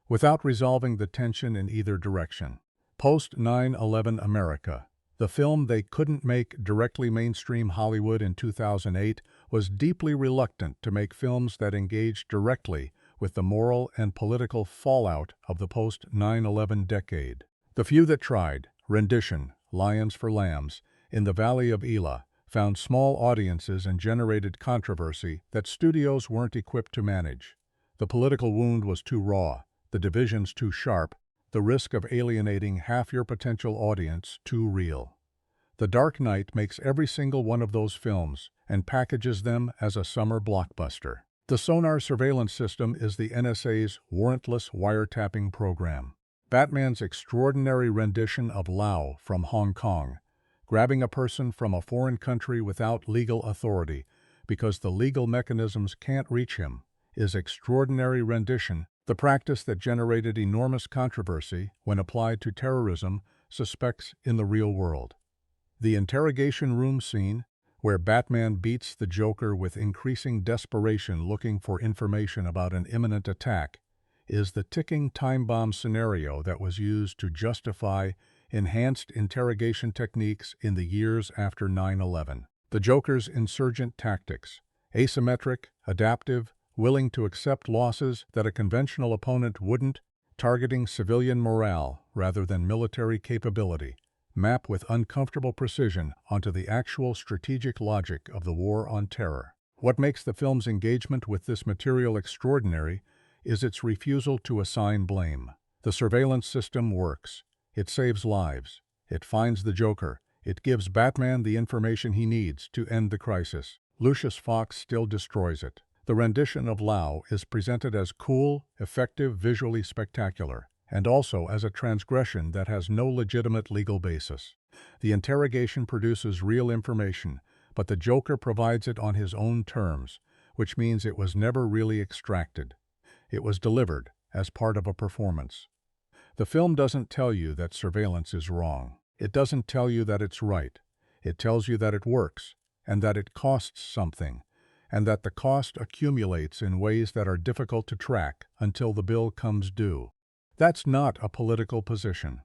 without resolving the tension in either direction. Post-9/11 America. The film they couldn't make directly mainstream Hollywood in 2008 was deeply reluctant to make films that engaged directly with the moral and political fallout of the post-9/11 decade. The few that tried, Rendition, Lions for Lambs, In the Valley of Elah, found small audiences and generated controversy that studios weren't equipped to manage. The political wound was too raw, the divisions too sharp, the risk of alienating half your potential audience too real. The Dark Knight makes every single one of those films and packages them as a summer blockbuster. The sonar surveillance system is the NSA's warrantless wiretapping program. Batman's extraordinary rendition of Lao from Hong Kong, grabbing a person from a foreign country without legal authority because the legal mechanisms can't reach him, is extraordinary rendition, the practice that generated enormous controversy when applied to terrorism suspects in the real world. The interrogation room scene, where Batman beats the Joker with increasing desperation looking for information about an imminent attack, is the ticking time bomb scenario that was used to justify enhanced interrogation techniques in the years after 9/11. The Joker's insurgent tactics, asymmetric, adaptive, willing to accept losses that a conventional opponent wouldn't, targeting civilian morale rather than military capability, map with uncomfortable precision onto the actual strategic logic of the war on terror. What makes the film's engagement with this material extraordinary is its refusal to assign blame. The surveillance system works. It saves lives. It finds the Joker. It gives Batman the information he needs to end the crisis. Lucius Fox still destroys it. The rendition of Lao is presented as cool, effective, visually spectacular, and also as a transgression that has no legitimate legal basis. The interrogation produces real information, but the Joker provides it on his own terms, which means it was never really extracted. It was delivered as part of a performance. The film doesn't tell you that surveillance is wrong. It doesn't tell you that it's right. It tells you that it works, and that it costs something, and that the cost accumulates in ways that are difficult to track until the bill comes due. That's not a political position.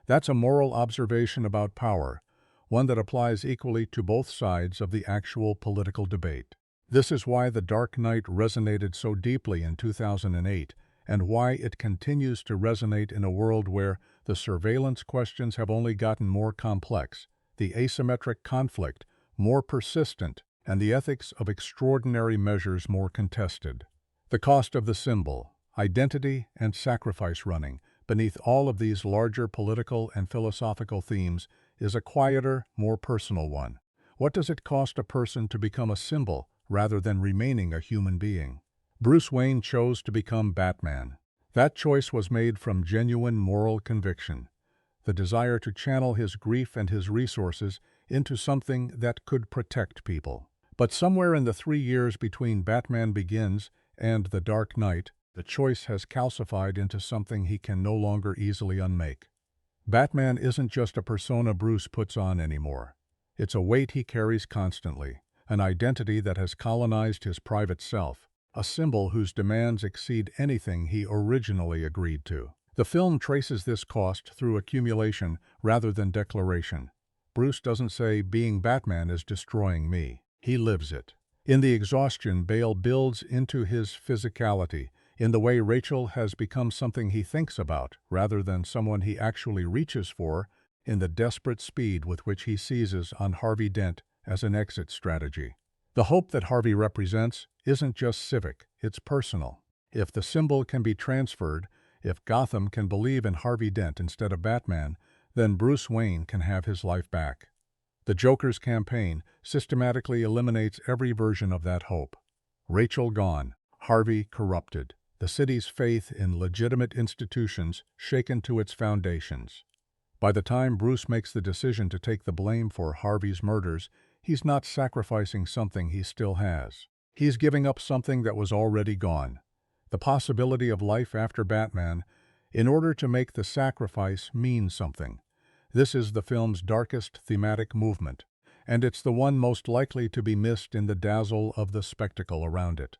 That's a moral observation about power, one that applies equally to both sides of the actual political debate. This is why The Dark Knight resonated so deeply in 2008, and why it continues to resonate in a world where the surveillance questions have only gotten more complex, the asymmetric conflict more persistent, and the ethics of extraordinary measures more contested. The cost of the symbol, identity, and sacrifice running beneath all of these larger political and philosophical themes is a quieter, more personal one. What does it cost a person to become a symbol rather than remaining a human being? Bruce Wayne chose to become Batman. That choice was made from genuine moral conviction, the desire to channel his grief and his resources into something that could protect people. But somewhere in the 3 years between Batman Begins and The Dark Knight, the choice has calcified into something he can no longer easily unmake. Batman isn't just a persona Bruce puts on anymore. It's a weight he carries constantly, an identity that has colonized his private self, a symbol whose demands exceed anything he originally agreed to. The film traces this cost through accumulation rather than declaration. Bruce doesn't say, "Being Batman is destroying me." He lives it. In the exhaustion Bale builds into his physicality, in the way Rachel has become something he thinks about rather than someone he actually reaches for, in the desperate speed with which he seizes on Harvey Dent as an exit strategy. The hope that Harvey represents isn't just civic, it's personal. If the symbol can be transferred, if Gotham can believe in Harvey Dent instead of Batman, then Bruce Wayne can have his life back. The Joker's campaign systematically eliminates every version of that hope. Rachel gone, Harvey corrupted, the city's faith in legitimate institutions shaken to its foundations. By the time Bruce makes the decision to take the blame for Harvey's murders, he's not sacrificing something he still has. He's giving up something that was already gone, the possibility of life after Batman, in order to make the sacrifice mean something. This is the film's darkest thematic movement, and it's the one most likely to be missed in the dazzle of the spectacle around it.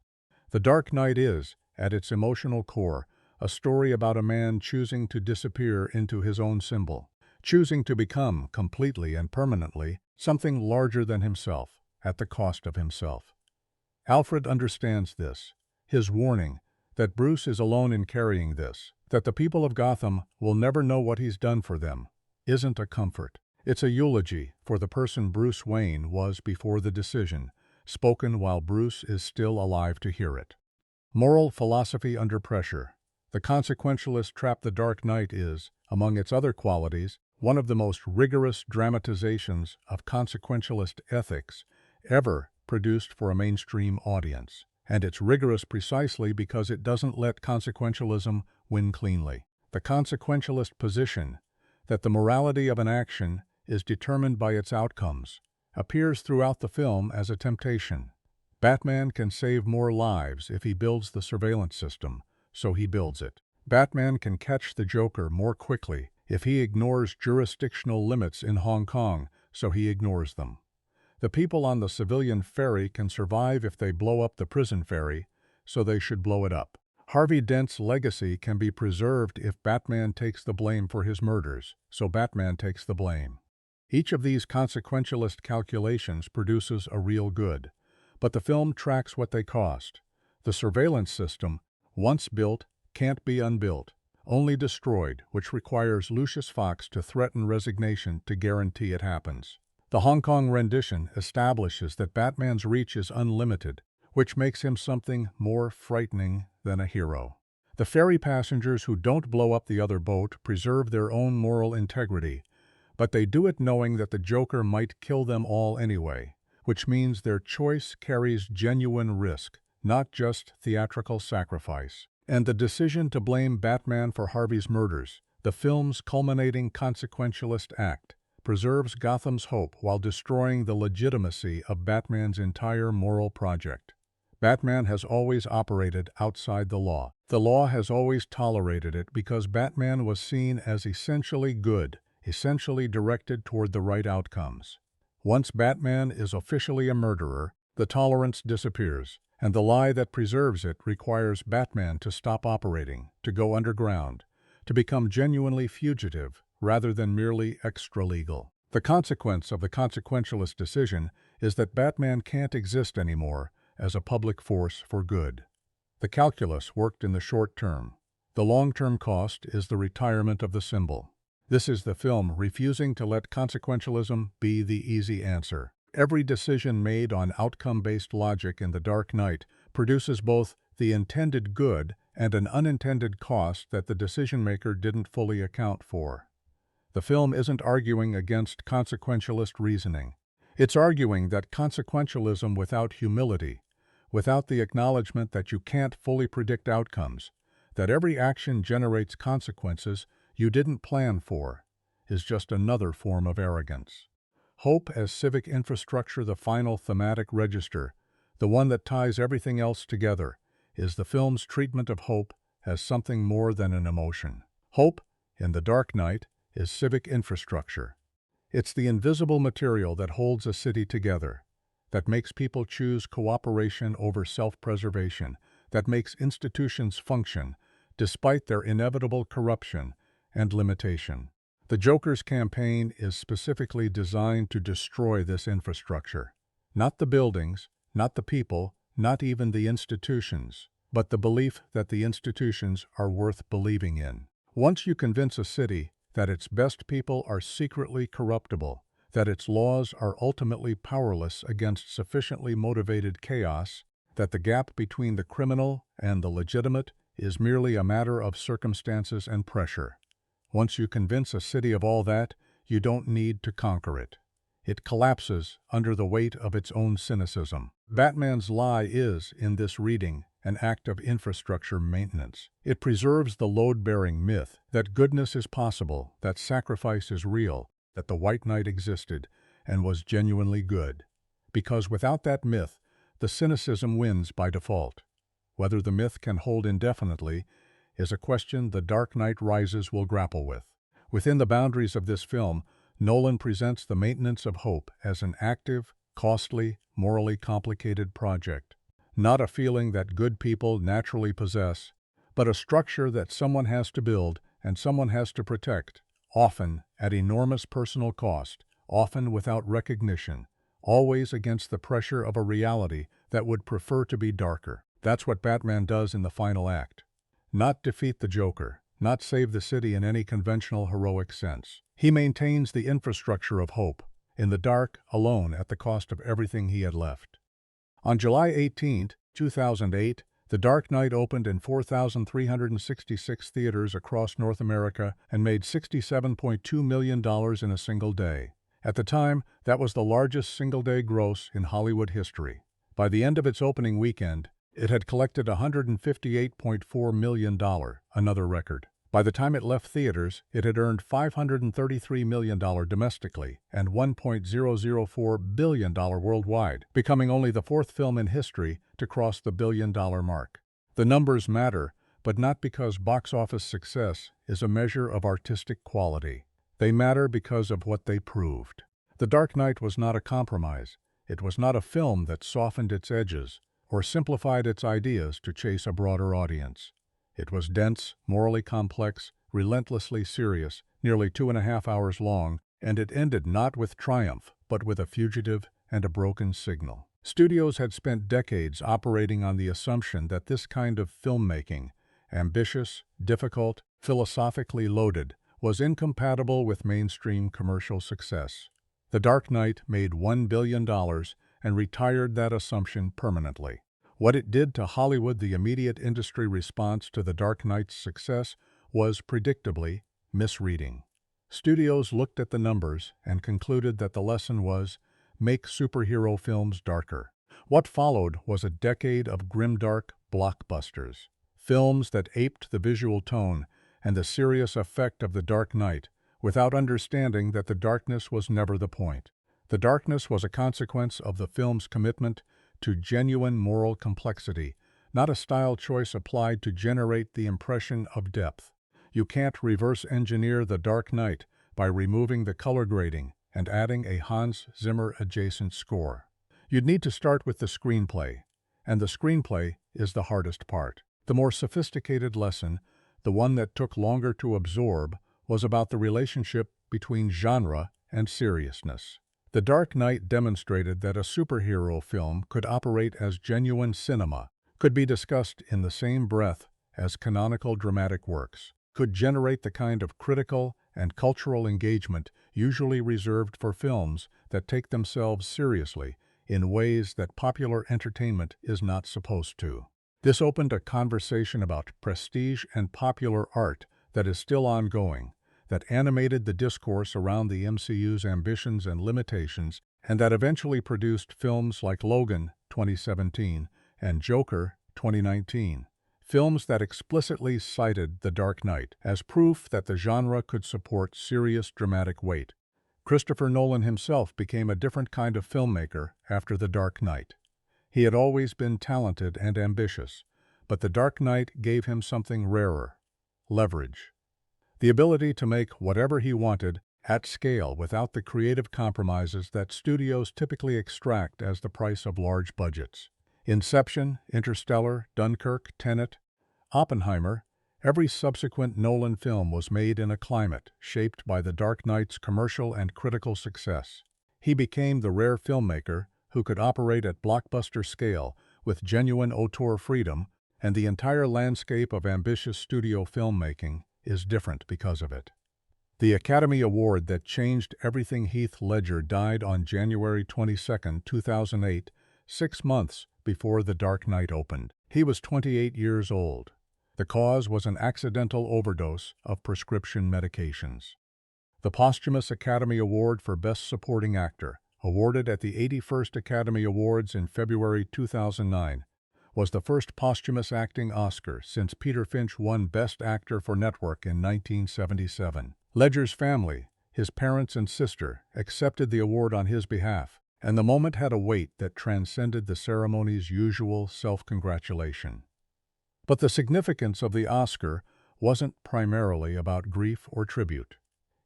The Dark Knight is, at its emotional core, a story about a man choosing to disappear into his own symbol, choosing to become, completely and permanently, something larger than himself, at the cost of himself. Alfred understands this, his warning, that Bruce is alone in carrying this, that the people of Gotham will never know what he's done for them, isn't a comfort. It's a eulogy for the person Bruce Wayne was before the decision, spoken while Bruce is still alive to hear it. Moral philosophy under pressure. The consequentialist trap The Dark Knight is, among its other qualities, one of the most rigorous dramatizations of consequentialist ethics ever produced for a mainstream audience. And it's rigorous precisely because it doesn't let consequentialism win cleanly. The consequentialist position, that the morality of an action is determined by its outcomes, appears throughout the film as a temptation. Batman can save more lives if he builds the surveillance system, so he builds it. Batman can catch the Joker more quickly if he ignores jurisdictional limits in Hong Kong, so he ignores them. The people on the civilian ferry can survive if they blow up the prison ferry, so they should blow it up. Harvey Dent's legacy can be preserved if Batman takes the blame for his murders, so Batman takes the blame. Each of these consequentialist calculations produces a real good, but the film tracks what they cost. The surveillance system, once built, can't be unbuilt, only destroyed, which requires Lucius Fox to threaten resignation to guarantee it happens. The Hong Kong rendition establishes that Batman's reach is unlimited, which makes him something more frightening than a hero. The ferry passengers who don't blow up the other boat preserve their own moral integrity, but they do it knowing that the Joker might kill them all anyway, which means their choice carries genuine risk, not just theatrical sacrifice. And the decision to blame Batman for Harvey's murders, the film's culminating consequentialist act, preserves Gotham's hope while destroying the legitimacy of Batman's entire moral project. Batman has always operated outside the law. The law has always tolerated it because Batman was seen as essentially good, essentially directed toward the right outcomes. Once Batman is officially a murderer, the tolerance disappears, and the lie that preserves it requires Batman to stop operating, to go underground, to become genuinely fugitive rather than merely extra-legal. The consequence of the consequentialist decision is that Batman can't exist anymore as a public force for good. The calculus worked in the short term. The long-term cost is the retirement of the symbol. This is the film refusing to let consequentialism be the easy answer. Every decision made on outcome-based logic in The Dark Knight produces both the intended good and an unintended cost that the decision-maker didn't fully account for. The film isn't arguing against consequentialist reasoning. It's arguing that consequentialism without humility, without the acknowledgement that you can't fully predict outcomes, that every action generates consequences you didn't plan for, is just another form of arrogance. Hope as civic infrastructure, the final thematic register, the one that ties everything else together, is the film's treatment of hope as something more than an emotion. Hope, in The Dark Knight, is civic infrastructure. It's the invisible material that holds a city together, that makes people choose cooperation over self-preservation, that makes institutions function despite their inevitable corruption and limitation. The Joker's campaign is specifically designed to destroy this infrastructure. Not the buildings, not the people, not even the institutions, but the belief that the institutions are worth believing in. Once you convince a city that its best people are secretly corruptible, that its laws are ultimately powerless against sufficiently motivated chaos, that the gap between the criminal and the legitimate is merely a matter of circumstances and pressure. Once you convince a city of all that, you don't need to conquer it. It collapses under the weight of its own cynicism. Batman's lie is, in this reading, an act of infrastructure maintenance. It preserves the load-bearing myth that goodness is possible, that sacrifice is real, that the White Knight existed and was genuinely good. Because without that myth, the cynicism wins by default. Whether the myth can hold indefinitely is a question The Dark Knight Rises will grapple with. Within the boundaries of this film, Nolan presents the maintenance of hope as an active, costly, morally complicated project. Not a feeling that good people naturally possess, but a structure that someone has to build and someone has to protect, often at enormous personal cost, often without recognition, always against the pressure of a reality that would prefer to be darker. That's what Batman does in the final act. Not defeat the Joker, not save the city in any conventional heroic sense. He maintains the infrastructure of hope, in the dark, alone at the cost of everything he had left. On July 18, 2008, The Dark Knight opened in 4,366 theaters across North America and made $67.2 million in a single day. At the time, that was the largest single-day gross in Hollywood history. By the end of its opening weekend, It had collected $158.4 million, another record. By the time it left theaters, it had earned $533 million domestically and $1.004 billion worldwide, becoming only the fourth film in history to cross the billion-dollar mark. The numbers matter, but not because box office success is a measure of artistic quality. They matter because of what they proved. The Dark Knight was not a compromise. It was not a film that softened its edges or simplified its ideas to chase a broader audience. It was dense, morally complex, relentlessly serious, nearly 2.5 hours long, and it ended not with triumph, but with a fugitive and a broken signal. Studios had spent decades operating on the assumption that this kind of filmmaking, ambitious, difficult, philosophically loaded, was incompatible with mainstream commercial success. The Dark Knight made $1 billion and retired that assumption permanently. What it did to Hollywood, the immediate industry response to The Dark Knight's success, was predictably misreading. Studios looked at the numbers and concluded that the lesson was, make superhero films darker. What followed was a decade of grimdark blockbusters. Films that aped the visual tone and the serious effect of The Dark Knight, without understanding that the darkness was never the point. The darkness was a consequence of the film's commitment to genuine moral complexity, not a style choice applied to generate the impression of depth. You can't reverse engineer The Dark Knight by removing the color grading and adding a Hans Zimmer-adjacent score. You'd need to start with the screenplay, and the screenplay is the hardest part. The more sophisticated lesson, the one that took longer to absorb, was about the relationship between genre and seriousness. The Dark Knight demonstrated that a superhero film could operate as genuine cinema, could be discussed in the same breath as canonical dramatic works, could generate the kind of critical and cultural engagement usually reserved for films that take themselves seriously in ways that popular entertainment is not supposed to. This opened a conversation about prestige and popular art that is still ongoing, that animated the discourse around the MCU's ambitions and limitations, and that eventually produced films like Logan, 2017, and Joker, 2019. Films that explicitly cited The Dark Knight as proof that the genre could support serious dramatic weight. Christopher Nolan himself became a different kind of filmmaker after The Dark Knight. He had always been talented and ambitious, but The Dark Knight gave him something rarer: leverage. The ability to make whatever he wanted at scale without the creative compromises that studios typically extract as the price of large budgets. Inception, Interstellar, Dunkirk, Tenet, Oppenheimer, every subsequent Nolan film was made in a climate shaped by The Dark Knight's commercial and critical success. He became the rare filmmaker who could operate at blockbuster scale with genuine auteur freedom, and the entire landscape of ambitious studio filmmaking is different because of it. The Academy Award that changed everything. Heath Ledger died on January 22, 2008, 6 months before The Dark Knight opened. He was 28 years old. The cause was an accidental overdose of prescription medications. The posthumous Academy Award for Best Supporting Actor, awarded at the 81st Academy Awards in February 2009, was the first posthumous acting Oscar since Peter Finch won Best Actor for Network in 1977. Ledger's family, his parents and sister, accepted the award on his behalf, and the moment had a weight that transcended the ceremony's usual self-congratulation. But the significance of the Oscar wasn't primarily about grief or tribute.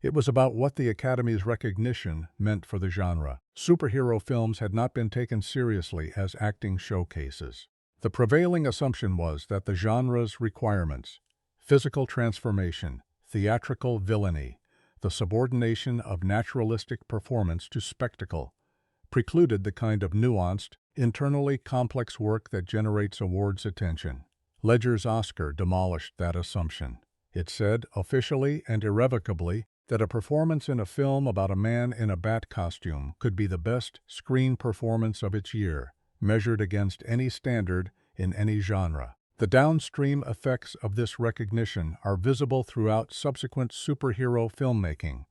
It was about what the Academy's recognition meant for the genre. Superhero films had not been taken seriously as acting showcases. The prevailing assumption was that the genre's requirements, physical transformation, theatrical villainy, the subordination of naturalistic performance to spectacle, precluded the kind of nuanced, internally complex work that generates awards attention. Ledger's Oscar demolished that assumption. It said, officially and irrevocably, that a performance in a film about a man in a bat costume could be the best screen performance of its year, measured against any standard in any genre. The downstream effects of this recognition are visible throughout subsequent superhero filmmaking,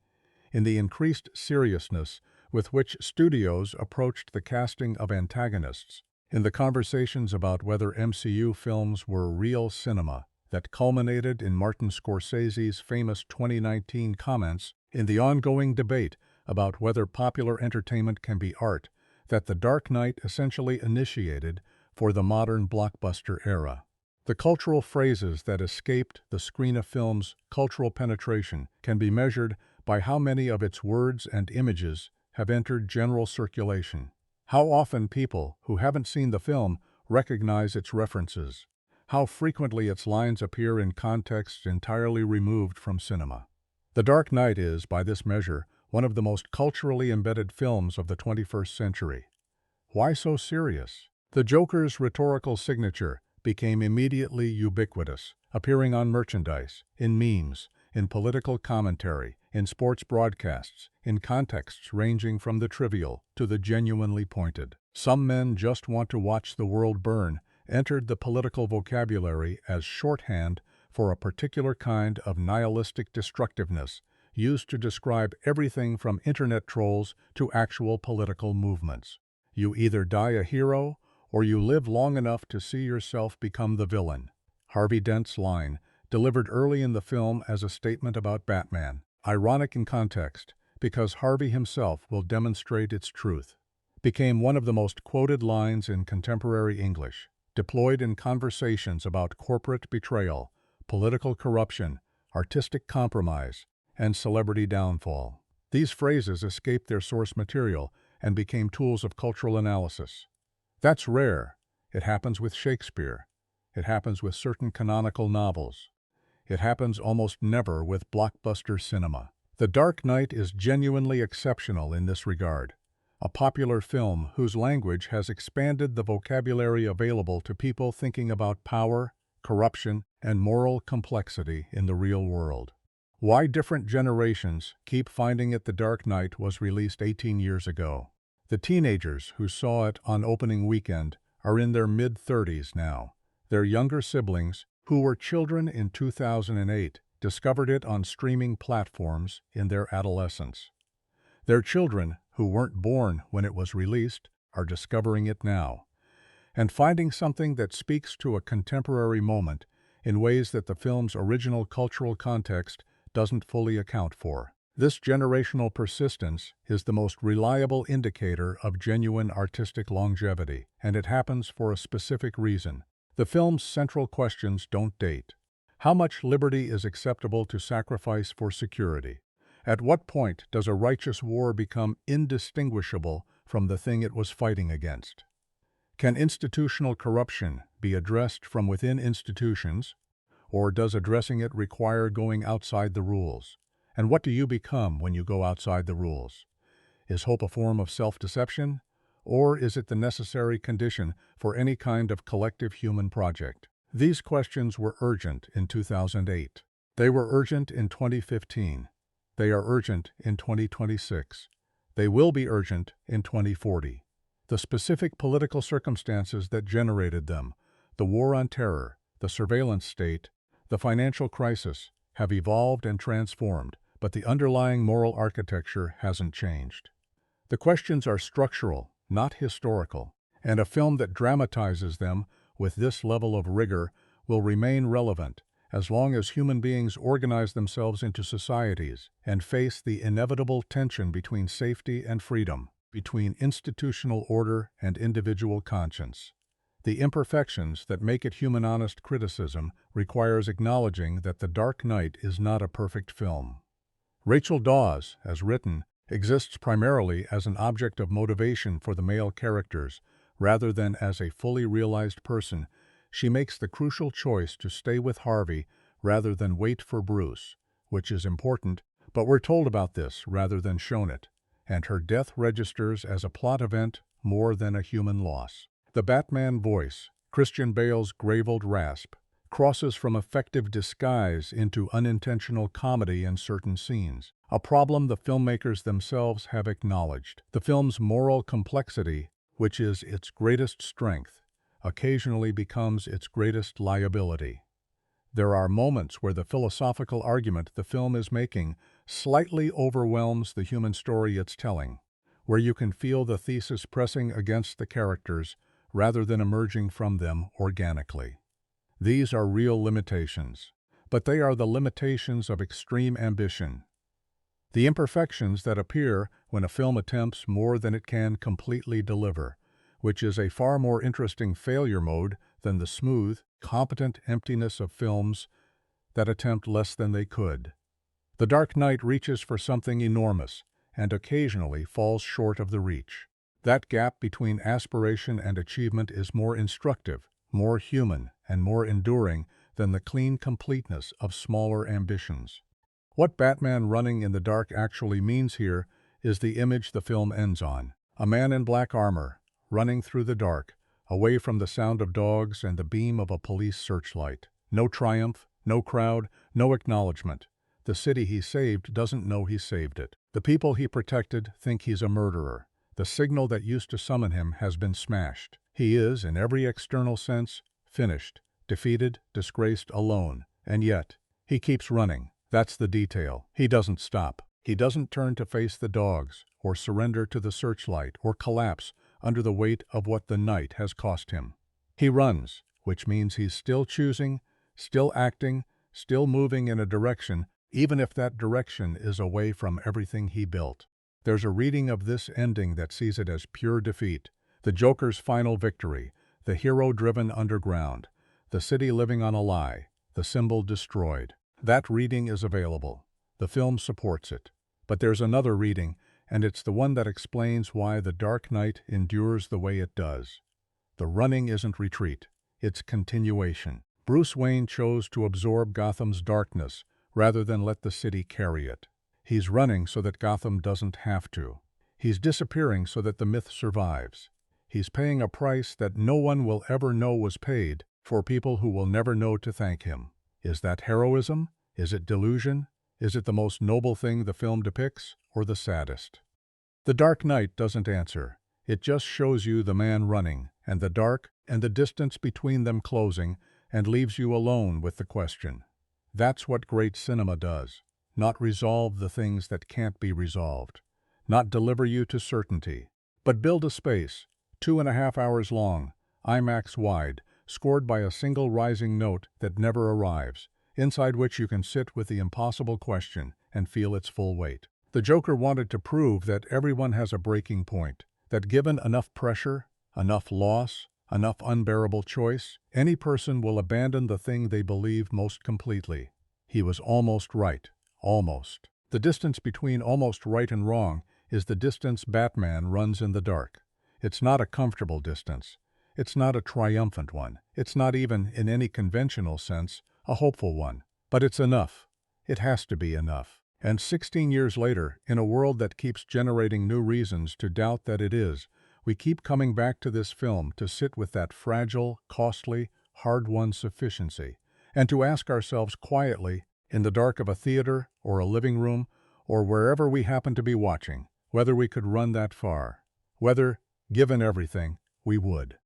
in the increased seriousness with which studios approached the casting of antagonists, In the conversations about whether MCU films were real cinema that culminated in Martin Scorsese's famous 2019 comments in the ongoing debate about whether popular entertainment can be art, that The Dark Knight essentially initiated for the modern blockbuster era. The cultural phrases that escaped the screen of film's cultural penetration can be measured by how many of its words and images have entered general circulation. How often people who haven't seen the film recognize its references. How frequently its lines appear in contexts entirely removed from cinema. The Dark Knight is, by this measure, one of the most culturally embedded films of the 21st century. Why so serious? The Joker's rhetorical signature became immediately ubiquitous, appearing on merchandise, in memes, in political commentary, in sports broadcasts, in contexts ranging from the trivial to the genuinely pointed. Some men just want to watch the world burn entered the political vocabulary as shorthand for a particular kind of nihilistic destructiveness used to describe everything from internet trolls to actual political movements. You either die a hero or you live long enough to see yourself become the villain. Harvey Dent's line, delivered early in the film as a statement about Batman, ironic in context because Harvey himself will demonstrate its truth, became one of the most quoted lines in contemporary English, deployed in conversations about corporate betrayal, political corruption, artistic compromise, and celebrity downfall. These phrases escaped their source material and became tools of cultural analysis. That's rare. It happens with Shakespeare. It happens with certain canonical novels. It happens almost never with blockbuster cinema. The Dark Knight is genuinely exceptional in this regard. A popular film whose language has expanded the vocabulary available to people thinking about power, corruption, and moral complexity in the real world. Why different generations keep finding it. The Dark Knight was released 18 years ago. The teenagers who saw it on opening weekend are in their mid-30s now. Their younger siblings, who were children in 2008, discovered it on streaming platforms in their adolescence. Their children, who weren't born when it was released, are discovering it now, and finding something that speaks to a contemporary moment in ways that the film's original cultural context doesn't fully account for. This generational persistence is the most reliable indicator of genuine artistic longevity, and it happens for a specific reason. The film's central questions don't date. How much liberty is acceptable to sacrifice for security? At what point does a righteous war become indistinguishable from the thing it was fighting against? Can institutional corruption be addressed from within institutions, or does addressing it require going outside the rules? And what do you become when you go outside the rules? Is hope a form of self-deception, or is it the necessary condition for any kind of collective human project? These questions were urgent in 2008. They were urgent in 2015. They are urgent in 2026. They will be urgent in 2040. The specific political circumstances that generated them, the war on terror, the surveillance state, the financial crisis, have evolved and transformed, but the underlying moral architecture hasn't changed. The questions are structural, not historical, and a film that dramatizes them with this level of rigor will remain relevant as long as human beings organize themselves into societies and face the inevitable tension between safety and freedom, between institutional order and individual conscience. The imperfections that make it human. Honest criticism requires acknowledging that The Dark Knight is not a perfect film. Rachel Dawes, as written, exists primarily as an object of motivation for the male characters, rather than as a fully realized person. She makes the crucial choice to stay with Harvey rather than wait for Bruce, which is important, but we're told about this rather than shown it, and her death registers as a plot event more than a human loss. The Batman voice, Christian Bale's graveled rasp, crosses from effective disguise into unintentional comedy in certain scenes, a problem the filmmakers themselves have acknowledged. The film's moral complexity, which is its greatest strength, occasionally becomes its greatest liability. There are moments where the philosophical argument the film is making slightly overwhelms the human story it's telling, where you can feel the thesis pressing against the characters rather than emerging from them organically. These are real limitations, but they are the limitations of extreme ambition. The imperfections that appear when a film attempts more than it can completely deliver, which is a far more interesting failure mode than the smooth, competent emptiness of films that attempt less than they could. The Dark Knight reaches for something enormous and occasionally falls short of the reach. That gap between aspiration and achievement is more instructive, more human, and more enduring than the clean completeness of smaller ambitions. What Batman running in the dark actually means here is the image the film ends on. A man in black armor, running through the dark, away from the sound of dogs and the beam of a police searchlight. No triumph, no crowd, no acknowledgement. The city he saved doesn't know he saved it. The people he protected think he's a murderer. The signal that used to summon him has been smashed. He is, in every external sense, finished, defeated, disgraced, alone. And yet, he keeps running. That's the detail. He doesn't stop. He doesn't turn to face the dogs, or surrender to the searchlight, or collapse under the weight of what the night has cost him. He runs, which means he's still choosing, still acting, still moving in a direction, even if that direction is away from everything he built. There's a reading of this ending that sees it as pure defeat, the Joker's final victory, the hero-driven underground, the city living on a lie, the symbol destroyed. That reading is available. The film supports it. But there's another reading, and it's the one that explains why The Dark Knight endures the way it does. The running isn't retreat, it's continuation. Bruce Wayne chose to absorb Gotham's darkness rather than let the city carry it. He's running so that Gotham doesn't have to. He's disappearing so that the myth survives. He's paying a price that no one will ever know was paid for people who will never know to thank him. Is that heroism? Is it delusion? Is it the most noble thing the film depicts, or the saddest? The Dark Knight doesn't answer. It just shows you the man running, and the dark, and the distance between them closing, and leaves you alone with the question. That's what great cinema does. Not resolve the things that can't be resolved. Not deliver you to certainty. But build a space, 2.5 hours long, IMAX wide, scored by a single rising note that never arrives, inside which you can sit with the impossible question and feel its full weight. The Joker wanted to prove that everyone has a breaking point, that given enough pressure, enough loss, enough unbearable choice, any person will abandon the thing they believe most completely. He was almost right. Almost. The distance between almost right and wrong is the distance Batman runs in the dark. It's not a comfortable distance. It's not a triumphant one. It's not even, in any conventional sense, a hopeful one. But it's enough. It has to be enough. And 16 years later, in a world that keeps generating new reasons to doubt that it is, we keep coming back to this film to sit with that fragile, costly, hard-won sufficiency, and to ask ourselves quietly, in the dark of a theater or a living room or wherever we happen to be watching, whether we could run that far, whether, given everything, we would.